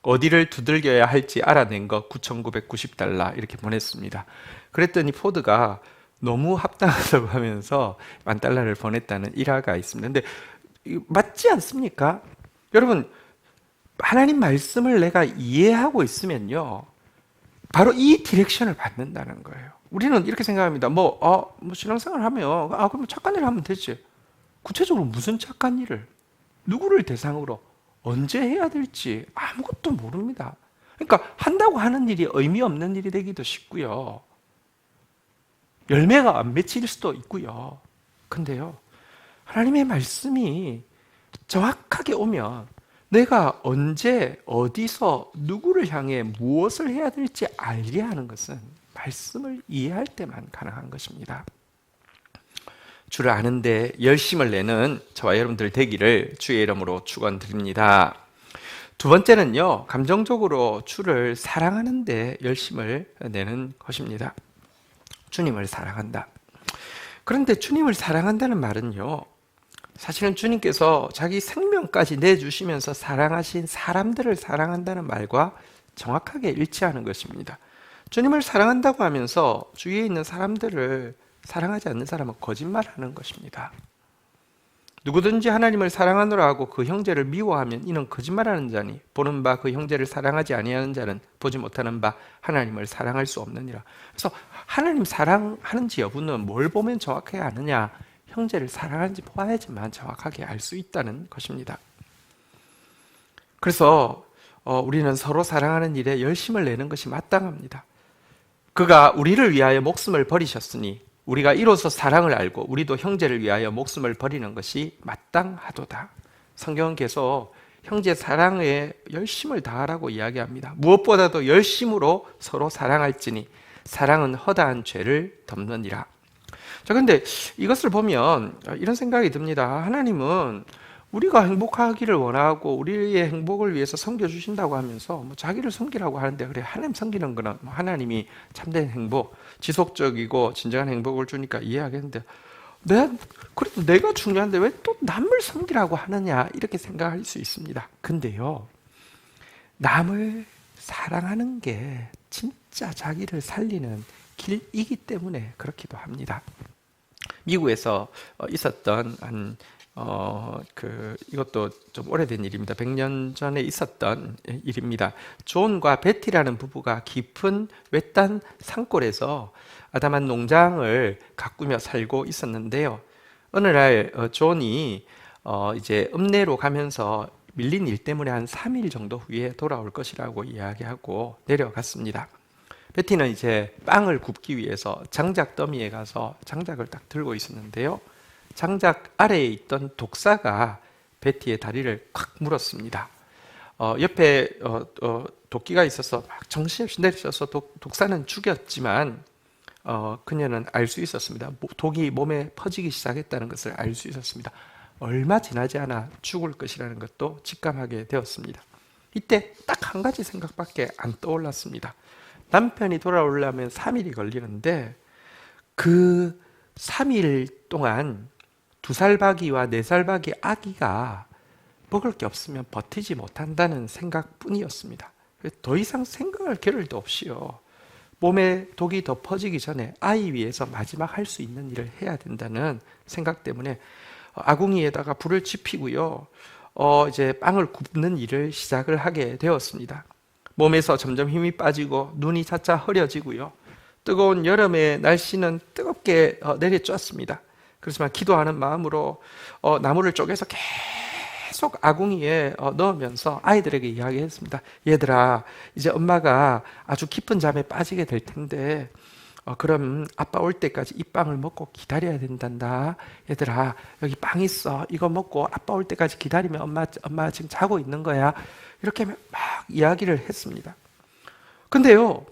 어디를 두들겨야 할지 알아낸 거 $9,990 이렇게 보냈습니다. 그랬더니 포드가 너무 합당하다고 하면서 $10,000를 보냈다는 일화가 있습니다. 근데 맞지 않습니까? 여러분, 하나님 말씀을 내가 이해하고 있으면요, 바로 이 디렉션을 받는다는 거예요. 우리는 이렇게 생각합니다. 신앙생활 하면 그럼 착한 일을 하면 되지. 구체적으로 무슨 착한 일을, 누구를 대상으로 언제 해야 될지 아무것도 모릅니다. 그러니까 한다고 하는 일이 의미 없는 일이 되기도 쉽고요. 열매가 안 맺힐 수도 있고요. 근데요, 하나님의 말씀이 정확하게 오면 내가 언제, 어디서, 누구를 향해 무엇을 해야 될지 알게 하는 것은 말씀을 이해할 때만 가능한 것입니다. 주를 아는데 열심을 내는 저와 여러분들 되기를 주의 이름으로 축원드립니다. 두 번째는요, 감정적으로 주를 사랑하는데 열심을 내는 것입니다. 주님을 사랑한다. 그런데 주님을 사랑한다는 말은요, 사실은 주님께서 자기 생명까지 내주시면서 사랑하신 사람들을 사랑한다는 말과 정확하게 일치하는 것입니다. 주님을 사랑한다고 하면서 주위에 있는 사람들을 사랑하지 않는 사람은 거짓말하는 것입니다. 누구든지 하나님을 사랑하노라 하고 그 형제를 미워하면 이는 거짓말하는 자니 보는 바 그 형제를 사랑하지 아니하는 자는 보지 못하는 바 하나님을 사랑할 수 없느니라. 그래서 하나님 사랑하는지 여부는 뭘 보면 정확하게 아느냐? 형제를 사랑하는지 봐야지만 정확하게 알 수 있다는 것입니다. 그래서 우리는 서로 사랑하는 일에 열심을 내는 것이 마땅합니다. 그가 우리를 위하여 목숨을 버리셨으니 우리가 이로써 사랑을 알고 우리도 형제를 위하여 목숨을 버리는 것이 마땅하도다. 성경은 계속 형제 사랑에 열심을 다하라고 이야기합니다. 무엇보다도 열심으로 서로 사랑할지니 사랑은 허다한 죄를 덮느니라. 자, 근데 이것을 보면 이런 생각이 듭니다. 하나님은 우리가 행복하기를 원하고 우리의 행복을 위해서 섬겨주신다고 하면서 뭐 자기를 섬기라고 하는데, 그래, 하나님 섬기는 거는 뭐 하나님이 참된 행복, 지속적이고 진정한 행복을 주니까 이해하겠는데, 그래도 내가 중요한데 왜 또 남을 섬기라고 하느냐, 이렇게 생각할 수 있습니다. 근데요, 남을 사랑하는 게 진짜 자기를 살리는 길이기 때문에 그렇기도 합니다. 미국에서 있었던 이것도 좀 오래된 일입니다. 100년 전에 있었던 일입니다. 존과 베티라는 부부가 깊은 외딴 산골에서 아담한 농장을 가꾸며 살고 있었는데요. 어느 날 존이 이제 읍내로 가면서 밀린 일 때문에 한 3일 정도 후에 돌아올 것이라고 이야기하고 내려갔습니다. 베티는 이제 빵을 굽기 위해서 장작 더미에 가서 장작을 딱 들고 있었는데요. 장작 아래에 있던 독사가 베티의 다리를 콱 물었습니다. 옆에 도끼가 있어서 막 정신없이 내리셔서 독사는 죽였지만 그녀는 알 수 있었습니다. 독이 몸에 퍼지기 시작했다는 것을 알 수 있었습니다. 얼마 지나지 않아 죽을 것이라는 것도 직감하게 되었습니다. 이때 딱 한 가지 생각밖에 안 떠올랐습니다. 남편이 돌아오려면 3일이 걸리는데 그 3일 동안 2살박이와 4살박이 아기가 먹을 게 없으면 버티지 못한다는 생각뿐이었습니다. 더 이상 생각할 겨를도 없이요, 몸에 독이 더 퍼지기 전에 아이 위해서 마지막 할 수 있는 일을 해야 된다는 생각 때문에 아궁이에다가 불을 지피고요, 이제 빵을 굽는 일을 시작을 하게 되었습니다. 몸에서 점점 힘이 빠지고 눈이 차차 흐려지고요, 뜨거운 여름의 날씨는 뜨겁게 내리쬐었습니다. 그렇지만 기도하는 마음으로 나무를 쪼개서 계속 아궁이에 넣으면서 아이들에게 이야기했습니다. 얘들아, 이제 엄마가 아주 깊은 잠에 빠지게 될 텐데 그럼 아빠 올 때까지 이 빵을 먹고 기다려야 된단다. 얘들아, 여기 빵 있어. 이거 먹고 아빠 올 때까지 기다리면 엄마 지금 자고 있는 거야. 이렇게 막 이야기를 했습니다. 근데요,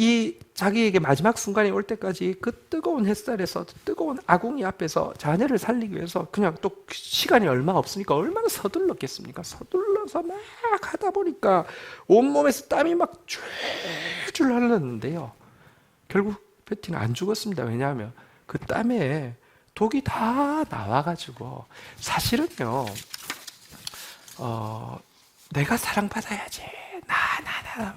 이 자기에게 마지막 순간이 올 때까지 그 뜨거운 햇살에서 뜨거운 아궁이 앞에서 자녀를 살리기 위해서 그냥 또 시간이 얼마 없으니까 얼마나 서둘렀겠습니까? 서둘러서 막 하다 보니까 온몸에서 땀이 막 줄줄 흘렀는데요, 결국 베티는 안 죽었습니다. 왜냐하면 그 땀에 독이 다 나와가지고, 사실은요, 내가 사랑받아야지, 나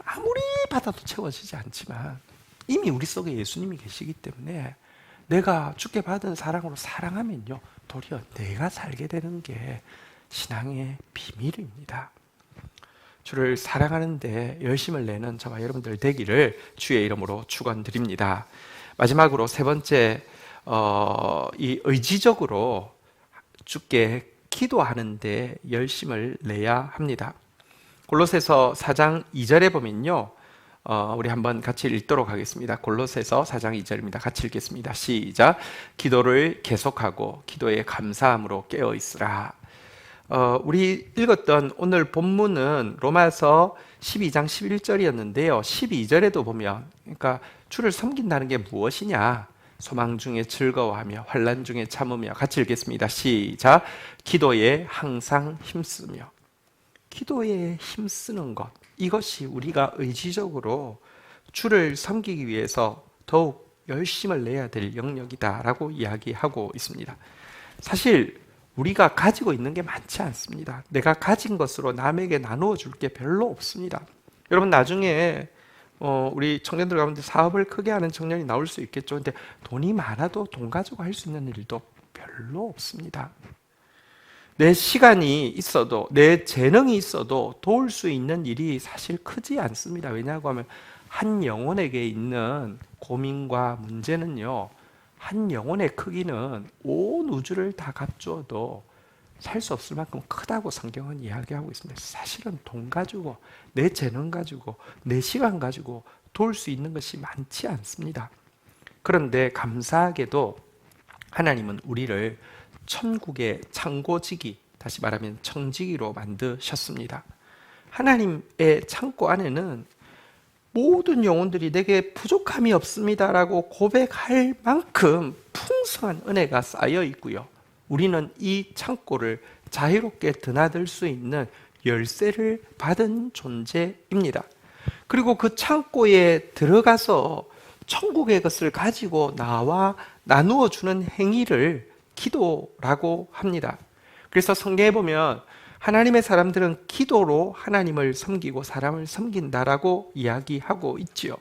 아무리 받아도 채워지지 않지만 이미 우리 속에 예수님이 계시기 때문에 내가 주께 받은 사랑으로 사랑하면요, 도리어 내가 살게 되는 게 신앙의 비밀입니다. 주를 사랑하는데 열심을 내는 저와 여러분들 되기를 주의 이름으로 축원드립니다. 마지막으로 세 번째, 이 의지적으로 주께 기도하는데 열심을 내야 합니다. 골로새서 4장 2절에 보면요, 우리 한번 같이 읽도록 하겠습니다. 골로새서 4장 2절입니다. 같이 읽겠습니다. 시작. 기도를 계속하고 기도에 감사함으로 깨어 있으라. 우리 읽었던 오늘 본문은 로마서 12장 11절이었는데요. 12절에도 보면, 그러니까 주를 섬긴다는 게 무엇이냐? 소망 중에 즐거워하며 환난 중에 참으며. 같이 읽겠습니다. 시작. 기도에 항상 힘쓰며. 기도에 힘쓰는 것, 이것이 우리가 의지적으로 주를 섬기기 위해서 더욱 열심을 내야 될 영역이다라고 이야기하고 있습니다. 사실 우리가 가지고 있는 게 많지 않습니다. 내가 가진 것으로 남에게 나누어 줄 게 별로 없습니다. 여러분, 나중에 우리 청년들 가운데 사업을 크게 하는 청년이 나올 수 있겠죠. 근데 돈이 많아도 돈 가지고 할 수 있는 일도 별로 없습니다. 내 시간이 있어도, 내 재능이 있어도 도울 수 있는 일이 사실 크지 않습니다. 왜냐하고 하면 한 영혼에게 있는 고민과 문제는요, 한 영혼의 크기는 온 우주를 다 갖추어도 살 수 없을 만큼 크다고 성경은 이야기하고 있습니다. 사실은 돈 가지고, 내 재능 가지고, 내 시간 가지고 도울 수 있는 것이 많지 않습니다. 그런데 감사하게도 하나님은 우리를 천국의 창고지기, 다시 말하면 청지기로 만드셨습니다. 하나님의 창고 안에는 모든 영혼들이 내게 부족함이 없습니다라고 고백할 만큼 풍성한 은혜가 쌓여 있고요. 우리는 이 창고를 자유롭게 드나들 수 있는 열쇠를 받은 존재입니다. 그리고 그 창고에 들어가서 천국의 것을 가지고 나와 나누어 주는 행위를 기도라고 합니다. 그래서 성경에 보면 하나님의 사람들은 기도로 하나님을 섬기고 사람을 섬긴다라고 이야기하고 있지요.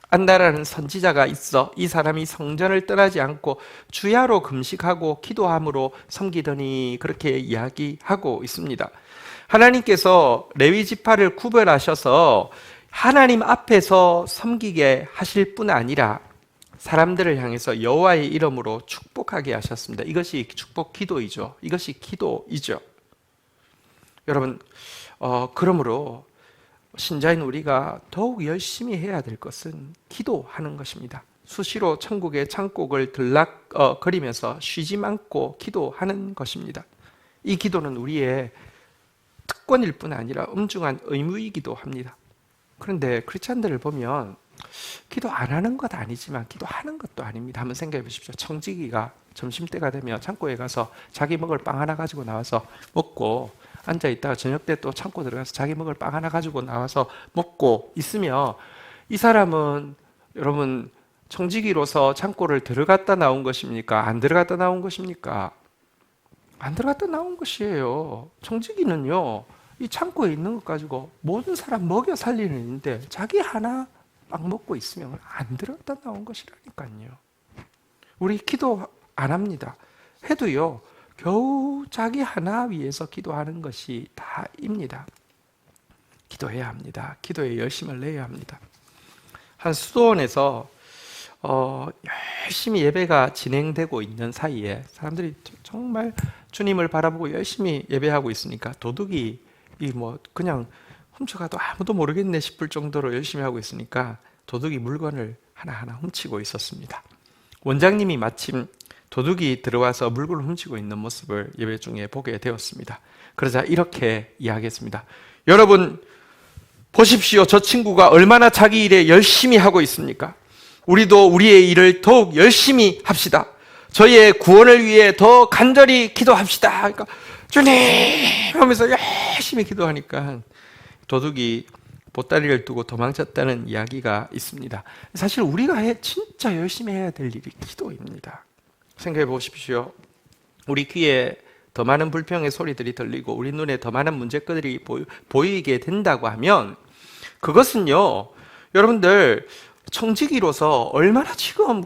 안나라는 선지자가 있어 이 사람이 성전을 떠나지 않고 주야로 금식하고 기도함으로 섬기더니 그렇게 이야기하고 있습니다. 하나님께서 레위 지파를 구별하셔서 하나님 앞에서 섬기게 하실 뿐 아니라 사람들을 향해서 여호와의 이름으로 축복하게 하셨습니다. 이것이 축복 기도이죠. 이것이 기도이죠. 여러분, 그러므로 신자인 우리가 더욱 열심히 해야 될 것은 기도하는 것입니다. 수시로 천국의 창고를 들락거리면서 쉬지 않고 기도하는 것입니다. 이 기도는 우리의 특권일 뿐 아니라 엄중한 의무이기도 합니다. 그런데 크리스찬들을 보면 기도 안 하는 것 아니지만 기도하는 것도 아닙니다. 한번 생각해 보십시오. 청지기가 점심때가 되면 창고에 가서 자기 먹을 빵 하나 가지고 나와서 먹고 앉아 있다가 저녁 때 또 창고 들어가서 자기 먹을 빵 하나 가지고 나와서 먹고 있으며, 이 사람은 여러분 청지기로서 창고를 들어갔다 나온 것입니까? 안 들어갔다 나온 것입니까? 안 들어갔다 나온 것이에요. 청지기는요, 이 창고에 있는 것 가지고 모든 사람 먹여 살리는 일인데 자기 하나 빵 먹고 있으면 안 들어갔다 나온 것이라니까요. 우리 기도 안 합니다. 해도요, 겨우 자기 하나 위해서 기도하는 것이 다입니다. 기도해야 합니다. 기도에 열심을 내야 합니다. 한 수도원에서 열심히 예배가 진행되고 있는 사이에 사람들이 정말 주님을 바라보고 열심히 예배하고 있으니까 도둑이 그냥 훔쳐가도 아무도 모르겠네 싶을 정도로 열심히 하고 있으니까 도둑이 물건을 하나하나 훔치고 있었습니다. 원장님이 마침 도둑이 들어와서 물건을 훔치고 있는 모습을 예배 중에 보게 되었습니다. 그러자 이렇게 이야기했습니다. 여러분 보십시오. 저 친구가 얼마나 자기 일에 열심히 하고 있습니까? 우리도 우리의 일을 더욱 열심히 합시다. 저희의 구원을 위해 더 간절히 기도합시다. 그러니까 주님 하면서 열심히 기도하니까 도둑이 보따리를 두고 도망쳤다는 이야기가 있습니다. 사실 우리가 진짜 열심히 해야 될 일이 기도입니다. 생각해 보십시오. 우리 귀에 더 많은 불평의 소리들이 들리고 우리 눈에 더 많은 문제거들이 보이게 된다고 하면 그것은요, 여러분들 청지기로서 얼마나 지금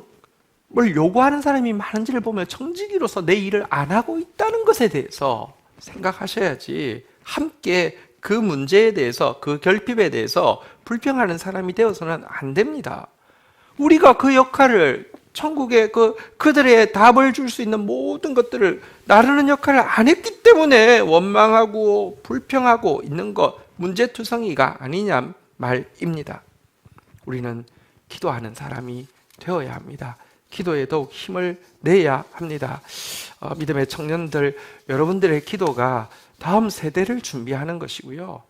뭘 요구하는 사람이 많은지를 보면 청지기로서 내 일을 안 하고 있다는 것에 대해서 생각하셔야지, 함께 그 문제에 대해서, 그 결핍에 대해서 불평하는 사람이 되어서는 안 됩니다. 우리가 그 역할을, 천국에 그들의 답을 줄 수 있는 모든 것들을 나르는 역할을 안 했기 때문에 원망하고 불평하고 있는 것, 문제투성이가 아니냐 말입니다. 우리는 기도하는 사람이 되어야 합니다. 기도에 더욱 힘을 내야 합니다. 믿음의 청년들, 여러분들의 기도가 다음 세대를 준비하는 것이고요,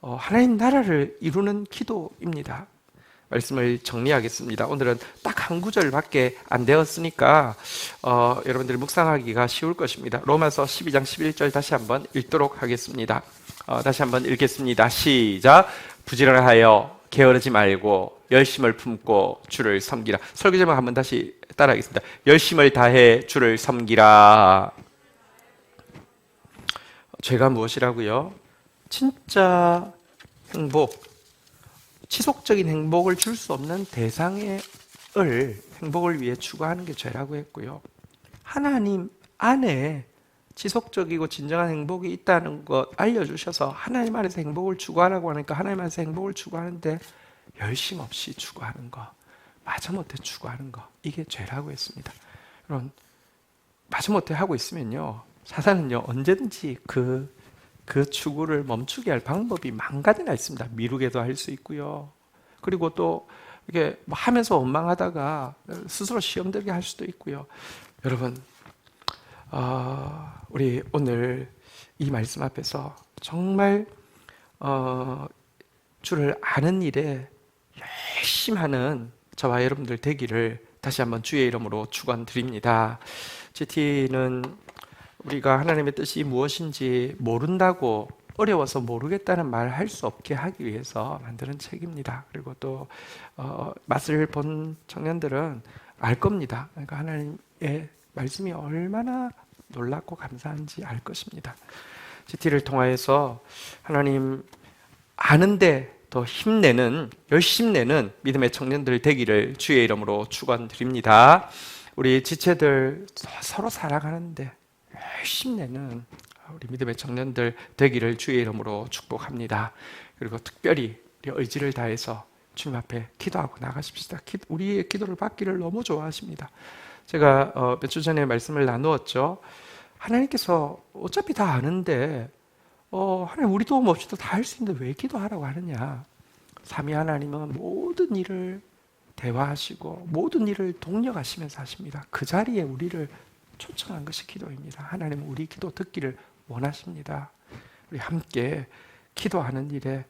하나님 나라를 이루는 기도입니다. 말씀을 정리하겠습니다. 오늘은 딱 한 구절밖에 안 되었으니까 여러분들이 묵상하기가 쉬울 것입니다. 로마서 12장 11절 다시 한번 읽도록 하겠습니다. 다시 한번 읽겠습니다. 시작. 부지런하여 게으르지 말고 열심을 품고 주를 섬기라. 설교 제목 한번 다시 따라하겠습니다. 열심을 다해 주를 섬기라. 죄가 무엇이라고요? 진짜 행복, 지속적인 행복을 줄 수 없는 대상의 행복을 위해 추구하는 게 죄라고 했고요, 하나님 안에 지속적이고 진정한 행복이 있다는 것 알려주셔서 하나님 안에서 행복을 추구하라고 하니까 하나님 안에서 행복을 추구하는데 열심 없이 추구하는 거, 마지못해 추구하는 거, 이게 죄라고 했습니다. 여러분, 마지못해 하고 있으면요, 사단은요 언제든지 그 추구를 멈추게 할 방법이 만 가지나 있습니다. 미루게도 할 수 있고요, 그리고 또 이게 뭐 하면서 원망하다가 스스로 시험 들게 할 수도 있고요. 여러분, 우리 오늘 이 말씀 앞에서 정말 주를 아는 일에 열심히 하는 저와 여러분들 되기를 다시 한번 주의 이름으로 축원드립니다. GT는 우리가 하나님의 뜻이 무엇인지 모른다고 어려워서 모르겠다는 말을 할 수 없게 하기 위해서 만드는 책입니다. 그리고 또 맛을 본 청년들은 알 겁니다. 그러니까 하나님의 말씀이 얼마나 놀랍고 감사한지 알 것입니다. GT를 통하여서 하나님 아는데 더 힘내는, 열심 내는 믿음의 청년들 되기를 주의 이름으로 축원드립니다. 우리 지체들 서로 사랑하는데 열심 내는 우리 믿음의 청년들 되기를 주의 이름으로 축복합니다. 그리고 특별히 우리 의지를 다해서 주님 앞에 기도하고 나가십시다. 우리의 기도를 받기를 너무 좋아하십니다. 제가 몇 주 전에 말씀을 나누었죠. 하나님께서 어차피 다 아는데 하나님 우리 도움 없이도 다 할 수 있는데 왜 기도하라고 하느냐. 삼위 하나님은 모든 일을 대화하시고 모든 일을 독려하시면서 하십니다. 그 자리에 우리를 초청한 것이 기도입니다. 하나님은 우리 기도 듣기를 원하십니다. 우리 함께 기도하는 일에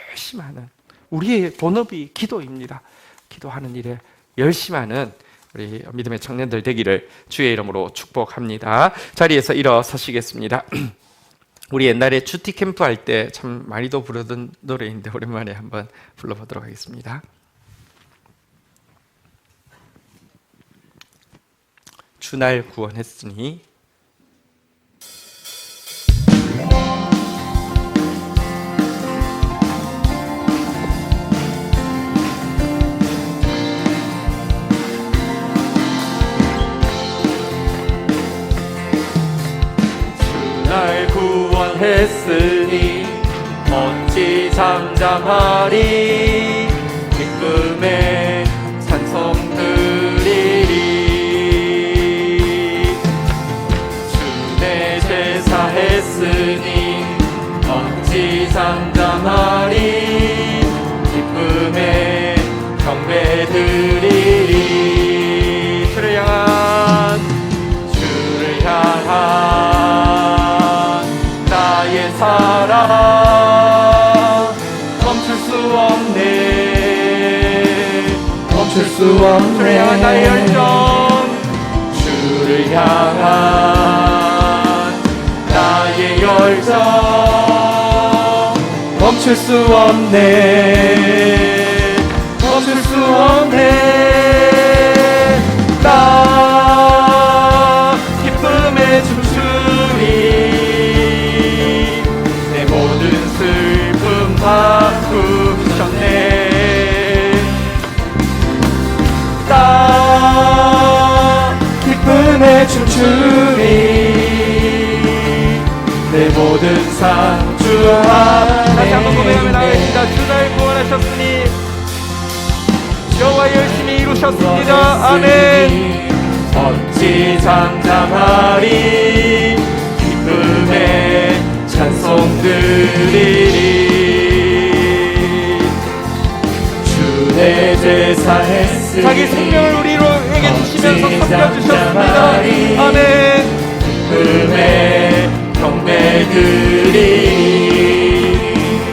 열심히 하는, 우리의 본업이 기도입니다. 기도하는 일에 열심히 하는 우리 믿음의 청년들 되기를 주의 이름으로 축복합니다. 자리에서 일어서시겠습니다. 우리 옛날에 주티 캠프 할 때 참 많이도 부르던 노래인데 오랜만에 한번 불러보도록 하겠습니다. 주 날 구원했으니. 날 구원했으니 어찌 잠잠하리. 기쁨의 찬송 드리리. 주 내 제사 했으니 어찌 잠잠하리. 기쁨의 경배 드리리. 주를 향한 나의 사랑 멈출 수 없네. 멈출 수 없네. 주를 향한 나의 열정, 주를 향한 나의 열정 멈출 수 없네. 멈출 수 없네. 나 기쁨에 춤추리. 내 모든 슬픔 바꾸셨네. 나 기쁨에 춤추리. 내 모든 상 주 안에. 다시 한번 고백하며 나가겠습니다. 주 날 구원하셨으니 여호와 열심히 이루셨습니다. 아멘. 어찌 잠잠하리. 기쁨의 찬송 드리리. 주 내 제사 했으니 자기 생명을 우리에게 주시면서 섬겨주셨습니다. 아멘. 기쁨의 경배 드리리.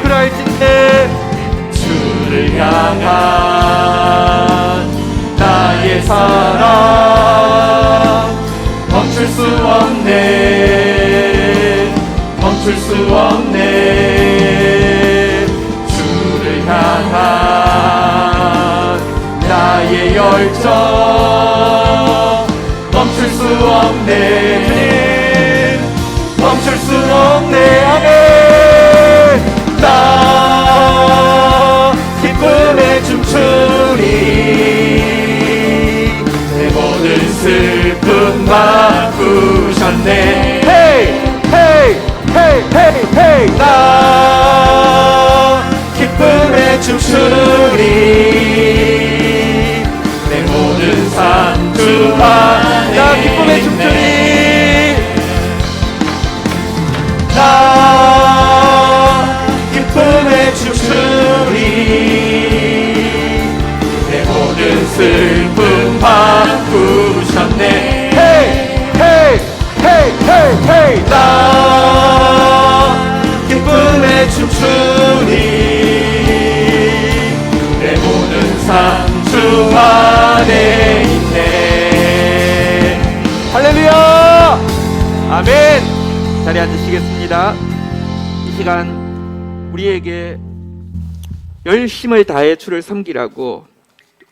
그랄진대 주를 향한 나의 사랑 멈출 수 없네. 멈출 수 없네. 주를 향한 나의 열정 멈출 수 없네. 주님 멈출 수 없네. 아멘. 나 기쁨에 춤추리. 내 모든 슬픔 바꾸셨네. 헤이 헤이 헤이 헤이 헤이. 나 기쁨에 춤추리. 내 모든 산 주 안에. 나 기쁨에 춤추리. 나 기쁨에 춤추리. 슬픔 바꾸셨네. 헤이 헤이 헤이 헤이 헤이 나 기쁨에 춤추니 내 모든 삶 주 안에 있네. 할렐루야 아멘. 자리에 앉으시겠습니다. 이 시간 우리에게 열심을 다해 주를 섬기라고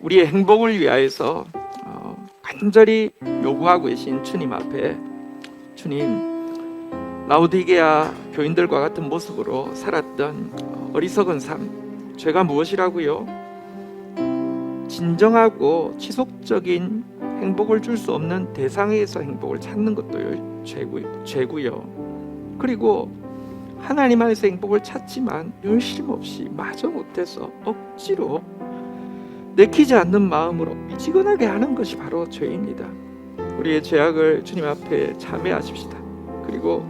우리의 행복을 위하여서 간절히 요구하고 계신 주님 앞에, 주님, 라오디게아 교인들과 같은 모습으로 살았던 어리석은 삶, 죄가 무엇이라고요? 진정하고 지속적인 행복을 줄 수 없는 대상에서 행복을 찾는 것도 죄고요. 그리고 하나님 안에서 행복을 찾지만 열심 없이 마저 못해서 억지로 내키지 않는 마음으로 미지근하게 하는 것이 바로 죄입니다. 우리의 죄악을 주님 앞에 참회하십시다. 그리고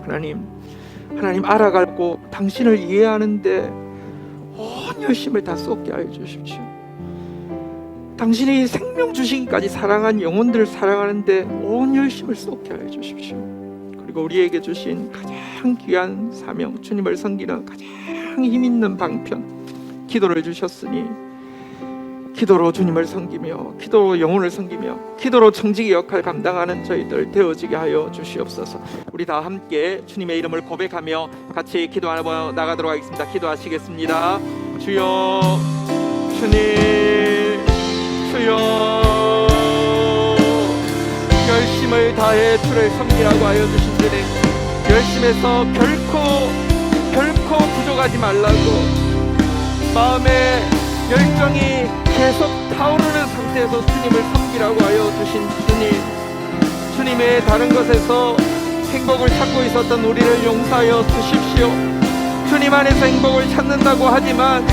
하나님 알아가고 당신을 이해하는데 온 열심을 다 쏟게 하여 주십시오. 당신이 생명 주시기까지 사랑한 영혼들을 사랑하는데 온 열심을 쏟게 하여 주십시오. 그리고 우리에게 주신 가장 귀한 사명, 주님을 섬기는 가장 힘있는 방편, 기도를 주셨으니 기도로 주님을 섬기며, 기도로 영혼을 섬기며, 기도로 청지기 역할 감당하는 저희들 되어지게 하여 주시옵소서. 우리 다 함께 주님의 이름을 고백하며 같이 기도하며 나가도록 하겠습니다. 기도하시겠습니다. 주여, 주님, 주여, 열심을 다해 주를 섬기라고 하여 주신 주님, 열심에서 결코 부족하지 말라고, 마음의 열정이 계속 타오르는 상태에서 주님을 섬기라고 하여 주신 주님, 주님의 다른 것에서 행복을 찾고 있었던 우리를 용서하여 주십시오. 주님 안에서 행복을 찾는다고 하지만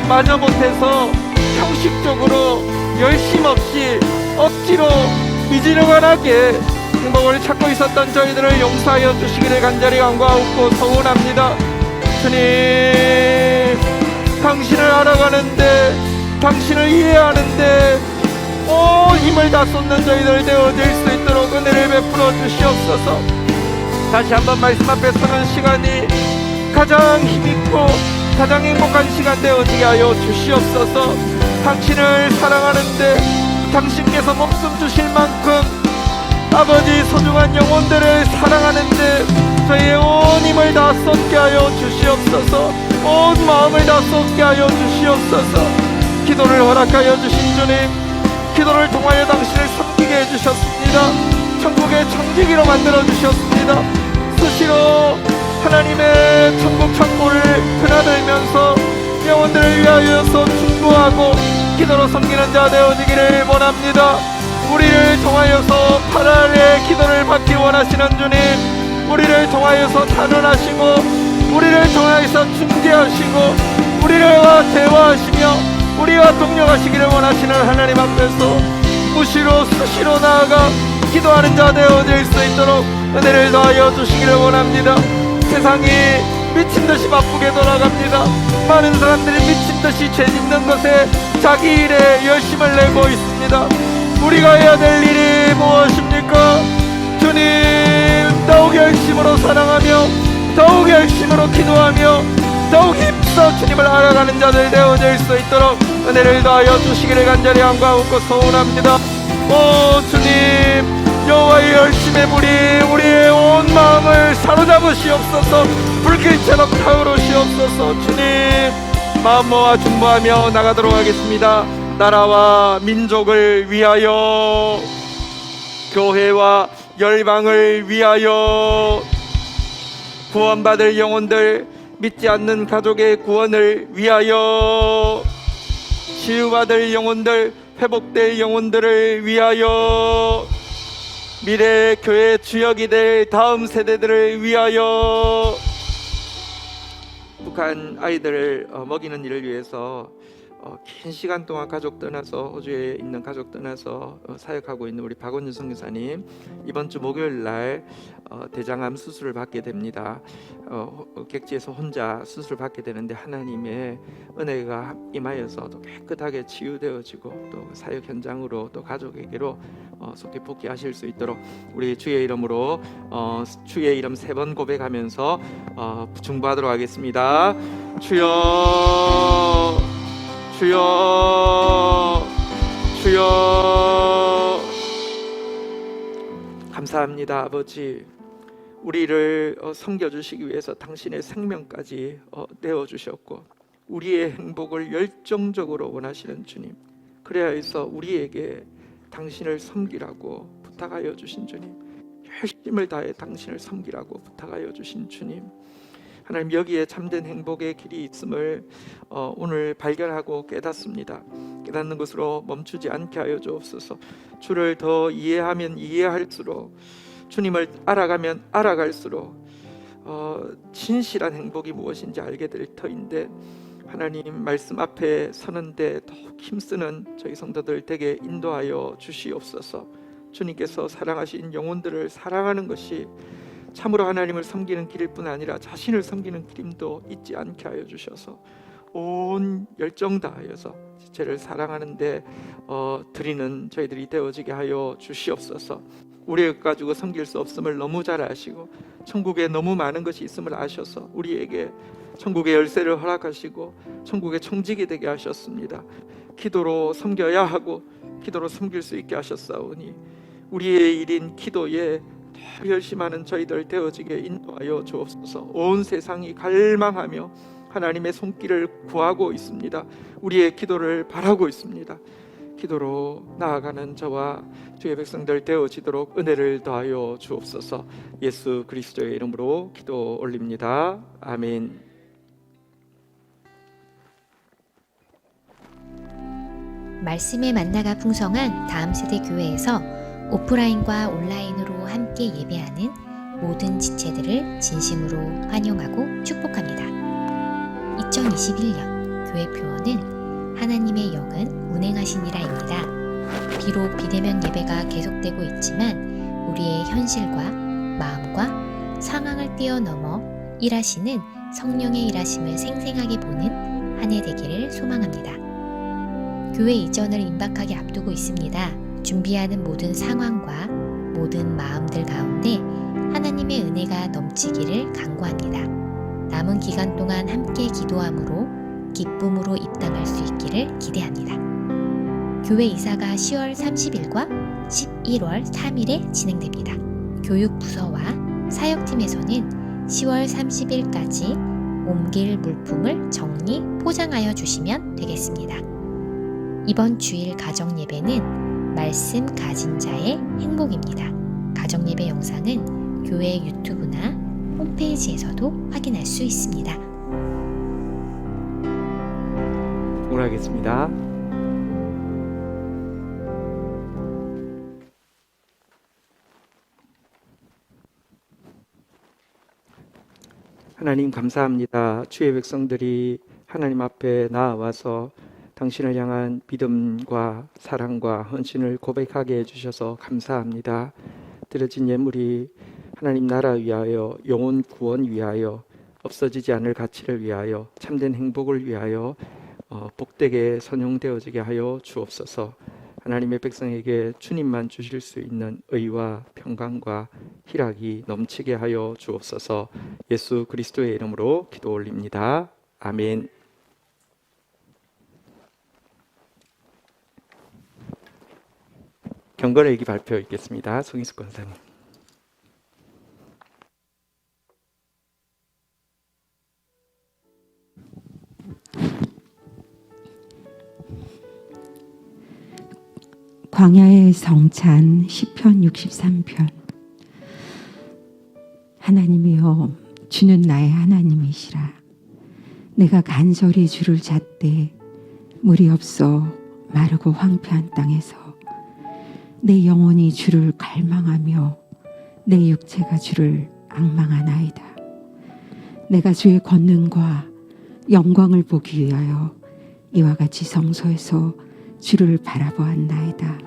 마저 못해서 형식적으로 열심 없이 억지로 미지근하게 행복을 찾고 있었던 저희들을 용서하여 주시기를 간절히 간구하고 서운합니다. 주님, 당신을 알아가는데, 당신을 이해하는데 온 힘을 다 쏟는 저희들 되어질 수 있도록 은혜를 베풀어 주시옵소서. 다시 한번 말씀 앞에 서는 시간이 가장 힘있고 가장 행복한 시간 되어지게 하여 주시옵소서. 당신을 사랑하는데, 당신께서 목숨 주실 만큼 아버지 소중한 영혼들을 사랑하는데 저희의 온 힘을 다 쏟게 하여 주시옵소서. 온 마음을 다 쏟게 하여 주시옵소서. 기도를 허락하여 주신 주님, 기도를 통하여 당신을 섬기게 해주셨습니다. 천국의 청지기로 만들어 주셨습니다. 수시로 하나님의 천국 창고를 드나들면서 영혼들을 위하여서 충고하고 기도로 섬기는 자 되어지기를 원합니다. 우리를 통하여서 8알의 기도를 받기 원하시는 주님, 우리를 통하여서 단언하시고 우리를 통하여서 중재하시고 우리와 대화하시며 우리와 동력하시기를 원하시는 하나님 앞에서 무시로 수시로 나아가 기도하는 자 되어질 수 있도록 은혜를 더하여 주시기를 원합니다. 세상이 미친듯이 바쁘게 돌아갑니다. 많은 사람들이 미친듯이 죄 짓는 것에 자기 일에 열심을 내고 있습니다. 우리가 해야 될 일이 무엇입니까? 주님, 더욱 열심으로 사랑하며 더욱 열심으로 기도하며 더욱 힘써 주님을 알아가는 자들 되어질 수 있도록 은혜를 더하여 주시기를 간절히 간구하고 소원합니다. 오 주님, 여호와의 열심의 불이 우리의 온 마음을 사로잡으시옵소서. 불길처럼 타오르시옵소서. 주님, 마음 모아 중보하며 나가도록 하겠습니다. 나라와 민족을 위하여, 교회와 열방을 위하여, 구원받을 영혼들, 믿지 않는 가족의 구원을 위하여, 치유받을 영혼들, 회복될 영혼들을 위하여, 미래 교회 주역이 될 다음 세대들을 위하여, 북한 아이들을 먹이는 일을 위해서 긴 시간 동안 가족 떠나서 호주에 있는 가족 떠나서 사역하고 있는 우리 박원준 선교사님 이번 주 목요일 날 대장암 수술을 받게 됩니다. 객지에서 혼자 수술을 받게 되는데 하나님의 은혜가 임하여서 또 깨끗하게 치유되어지고 또 사역 현장으로 또 가족에게로 속히 복귀하실 수 있도록 우리 주의 이름으로 주의 이름 3번 고백하면서 중보하도록 하겠습니다. 주여 주여 주여. 감사합니다. 아버지, 우리를 섬겨주시기 위해서 당신의 생명까지 내어주셨고 우리의 행복을 열정적으로 원하시는 주님, 그래야 해서 우리에게 당신을 섬기라고 부탁하여 주신 주님, 열심을 다해 당신을 섬기라고 부탁하여 주신 주님, 하나님 여기에 참된 행복의 길이 있음을 오늘 발견하고 깨닫습니다. 깨닫는 것으로 멈추지 않게 하여 주옵소서. 주를 더 이해하면 이해할수록, 주님을 알아가면 알아갈수록 진실한 행복이 무엇인지 알게 될 터인데, 하나님 말씀 앞에 서는데 더욱 힘쓰는 저희 성도들 되게 인도하여 주시옵소서. 주님께서 사랑하신 영혼들을 사랑하는 것이 참으로 하나님을 섬기는 길일 뿐 아니라 자신을 섬기는 길임도 잊지 않게 하여 주셔서 온 열정 다하여서 지체를 사랑하는데 드리는 저희들이 되어지게 하여 주시옵소서. 우리 것 가지고 섬길 수 없음을 너무 잘 아시고 천국에 너무 많은 것이 있음을 아셔서 우리에게 천국의 열쇠를 허락하시고 천국의 청직이 되게 하셨습니다. 기도로 섬겨야 하고 기도로 섬길 수 있게 하셨사오니 우리의 일인 기도에 더 열심하는 저희들 되어지게 인도하여 주옵소서. 온 세상이 갈망하며 하나님의 손길을 구하고 있습니다. 우리의 기도를 바라고 있습니다. 기도로 나아가는 저와 주의 백성들 되어지도록 은혜를 더하여 주옵소서. 예수 그리스도의 이름으로 기도 올립니다. 아멘. 말씀의 만나가 풍성한 다음세대 교회에서 오프라인과 온라인으로 함께 예배하는 모든 지체들을 진심으로 환영하고 축복합니다. 2021년 교회 표어는 하나님의 영은 운행하시니라입니다. 비록 비대면 예배가 계속되고 있지만 우리의 현실과 마음과 상황을 뛰어넘어 일하시는 성령의 일하심을 생생하게 보는 한 해 되기를 소망합니다. 교회 이전을 임박하게 앞두고 있습니다. 준비하는 모든 상황과 모든 마음들 가운데 하나님의 은혜가 넘치기를 간구합니다. 남은 기간 동안 함께 기도함으로 기쁨으로 입당할 수 있기를 기대합니다. 교회 이사가 10월 30일과 11월 3일에 진행됩니다. 교육부서와 사역팀에서는 10월 30일까지 옮길 물품을 정리, 포장하여 주시면 되겠습니다. 이번 주일 가정예배는 말씀 가진 자의 행복입니다. 가정예배 영상은 교회 유튜브나 홈페이지에서도 확인할 수 있습니다. 응원하겠습니다. 하나님 감사합니다. 주의 백성들이 하나님 앞에 나아와서 당신을 향한 믿음과 사랑과 헌신을 고백하게 해주셔서 감사합니다. 드려진 예물이 하나님 나라 위하여, 영혼 구원 위하여, 없어지지 않을 가치를 위하여, 참된 행복을 위하여 복되게 선용되어지게 하여 주옵소서. 하나님의 백성에게 주님만 주실 수 있는 의와 평강과 희락이 넘치게 하여 주옵소서. 예수 그리스도의 이름으로 기도 올립니다. 아멘. 경건일기 발표 있겠습니다. 송희숙 권사님. 광야의 성찬 시편 63편. 하나님이여, 주는 나의 하나님이시라. 내가 간절히 주를 찾되 물이 없어 마르고 황폐한 땅에서 내 영혼이 주를 갈망하며 내 육체가 주를 앙망하나이다. 내가 주의 권능과 영광을 보기 위하여 이와 같이 성소에서 주를 바라보았나이다.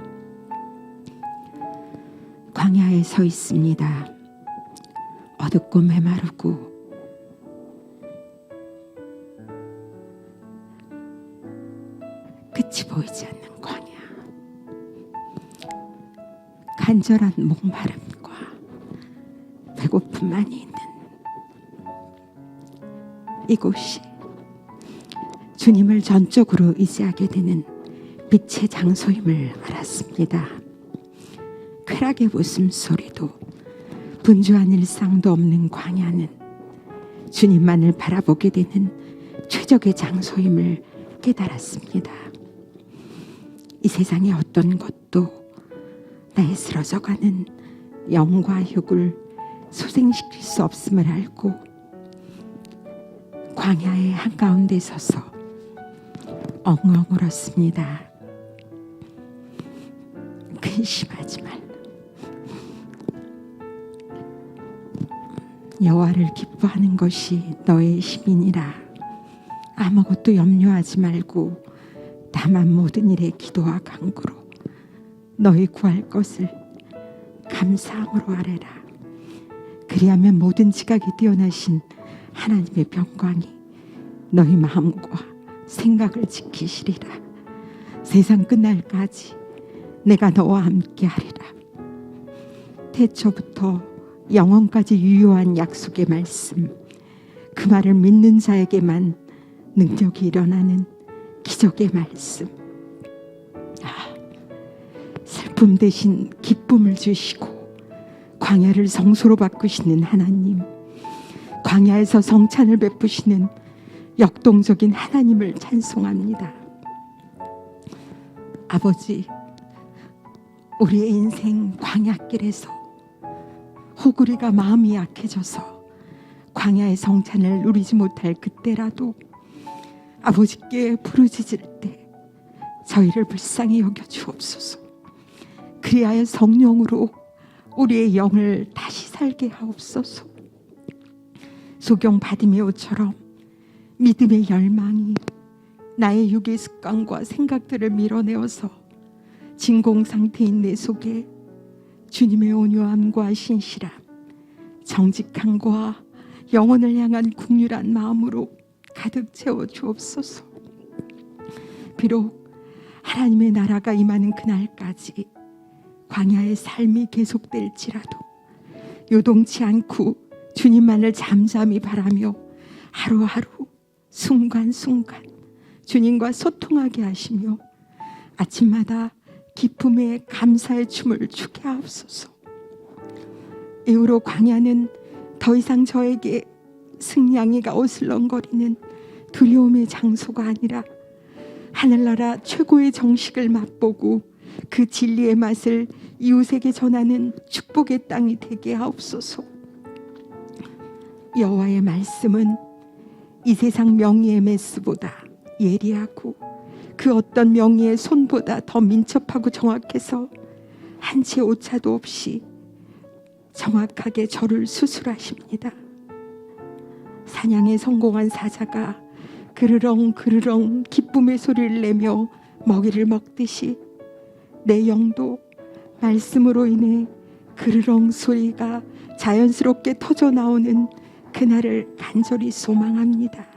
광야에 서 있습니다. 어둡고 메마르고 끝이 보이지 않는 광야. 간절한 목마름과 배고픔만이 있는 이곳이 주님을 전적으로 의지하게 되는 빛의 장소임을 알았습니다. 쾌락의 웃음소리도 분주한 일상도 없는 광야는 주님만을 바라보게 되는 최적의 장소임을 깨달았습니다. 이 세상의 어떤 것도 나의 쓰러져가는 영과 육을 소생시킬 수 없음을 알고 광야의 한가운데 서서 엉엉 울었습니다. 근심하지 말라. 여호와를 기뻐하는 것이 너의 힘이니라. 아무것도 염려하지 말고 다만 모든 일에 기도와 간구로 너희 구할 것을 감사함으로 아뢰라. 그리하면 모든 지각이 뛰어나신 하나님의 평강이 너희 마음과 생각을 지키시리라. 세상 끝날까지 내가 너와 함께 하리라. 태초부터 영원까지 유효한 약속의 말씀, 그 말을 믿는 자에게만 능력이 일어나는 기적의 말씀. 슬픔 대신 기쁨을 주시고 광야를 성소로 바꾸시는 하나님, 광야에서 성찬을 베푸시는 역동적인 하나님을 찬송합니다. 아버지, 우리의 인생 광야길에서 호구리가 마음이 약해져서 광야의 성찬을 누리지 못할 그때라도 아버지께 부르짖을 때 저희를 불쌍히 여겨 주옵소서. 그리하여 성령으로 우리의 영을 다시 살게 하옵소서. 소경 바디메오처럼 믿음의 열망이 나의 육의 습관과 생각들을 밀어내어서 진공 상태인 내 속에 주님의 온유함과 신실함, 정직함과 영혼을 향한 국률한 마음으로 가득 채워 주옵소서. 비록 하나님의 나라가 임하는 그날까지 광야의 삶이 계속될지라도 요동치 않고 주님만을 잠잠히 바라며 하루하루 순간순간 주님과 소통하게 하시며 아침마다 기쁨의 감사의 춤을 추게 하옵소서. 이후로 광야는 더 이상 저에게 승냥이가 어슬렁거리는 두려움의 장소가 아니라 하늘나라 최고의 정식을 맛보고 그 진리의 맛을 이웃에게 전하는 축복의 땅이 되게 하옵소서. 여호와의 말씀은 이 세상 명의의 메스보다 예리하고 그 어떤 명의의 손보다 더 민첩하고 정확해서 한 채 오차도 없이 정확하게 저를 수술하십니다. 사냥에 성공한 사자가 그르렁 그르렁 기쁨의 소리를 내며 먹이를 먹듯이 내 영도 말씀으로 인해 그르렁 소리가 자연스럽게 터져 나오는 그날을 간절히 소망합니다.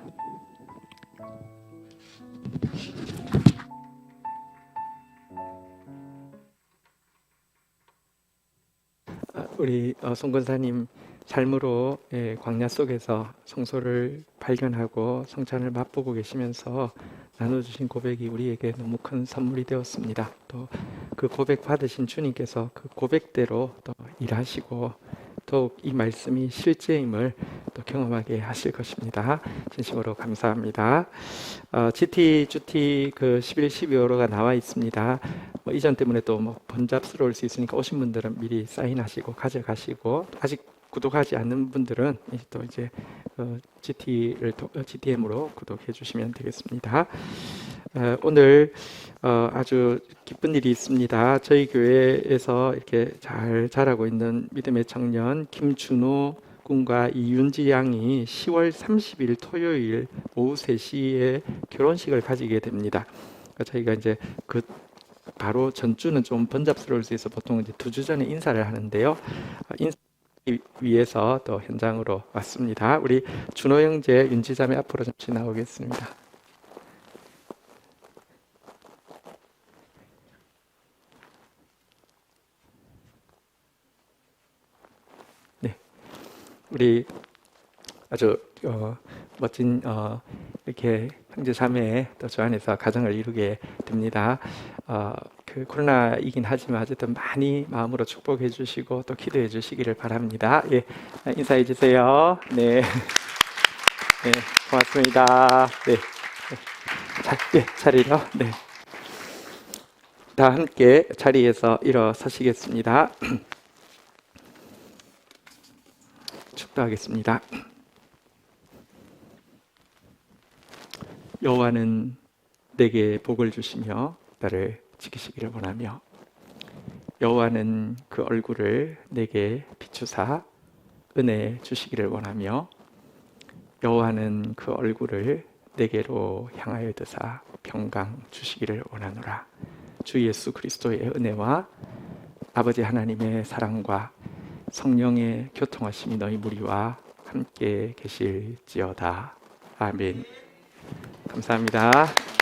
우리 송 권사님 삶으로 광야 속에서 성소를 발견하고 성찬을 맛보고 계시면서 나눠주신 고백이 우리에게 너무 큰 선물이 되었습니다. 또 그 고백 받으신 주님께서 그 고백대로 또 일하시고 더욱 이 말씀이 실제임을 또 경험하게 하실 것입니다. 진심으로 감사합니다. GT 그 11, 12호로가 나와 있습니다. 이전 때문에 또 번잡스러울 수 있으니까 오신 분들은 미리 사인하시고 가져가시고 아직 구독하지 않는 분들은 또 이제 GTM으로 구독해 주시면 되겠습니다. 오늘 아주 기쁜 일이 있습니다. 저희 교회에서 이렇게 잘 자라고 있는 믿음의 청년 김준호 군과 이윤지 양이 10월 30일 토요일 오후 3시에 결혼식을 가지게 됩니다. 그러니까 저희가 이제 그 바로 전주는 좀 번잡스러울 수 있어 보통 이제 2주 전에 인사를 하는데요. 인사 위해서 또 현장으로 왔습니다. 우리 준호 형제, 윤지 자매 앞으로 잠시 나오겠습니다. 네, 우리 아주 멋진 이렇게 형제 자매 또 저 안에서 가정을 이루게 됩니다. 그 코로나이긴 하지만 어쨌든 많이 마음으로 축복해 주시고 또 기도해 주시기를 바랍니다. 예, 인사해 주세요. 네, 네, 고맙습니다. 네, 자리로. 네, 다 함께 자리에서 일어서시겠습니다. 축도하겠습니다. 여호와는 내게 복을 주시며 나를 지키시기를 원하며 여호와는 그 얼굴을 내게 비추사 은혜 주시기를 원하며 여호와는 그 얼굴을 내게로 향하여 드사 평강 주시기를 원하노라. 주 예수 그리스도의 은혜와 아버지 하나님의 사랑과 성령의 교통하심이 너희 무리와 함께 계실지어다. 아멘. 감사합니다.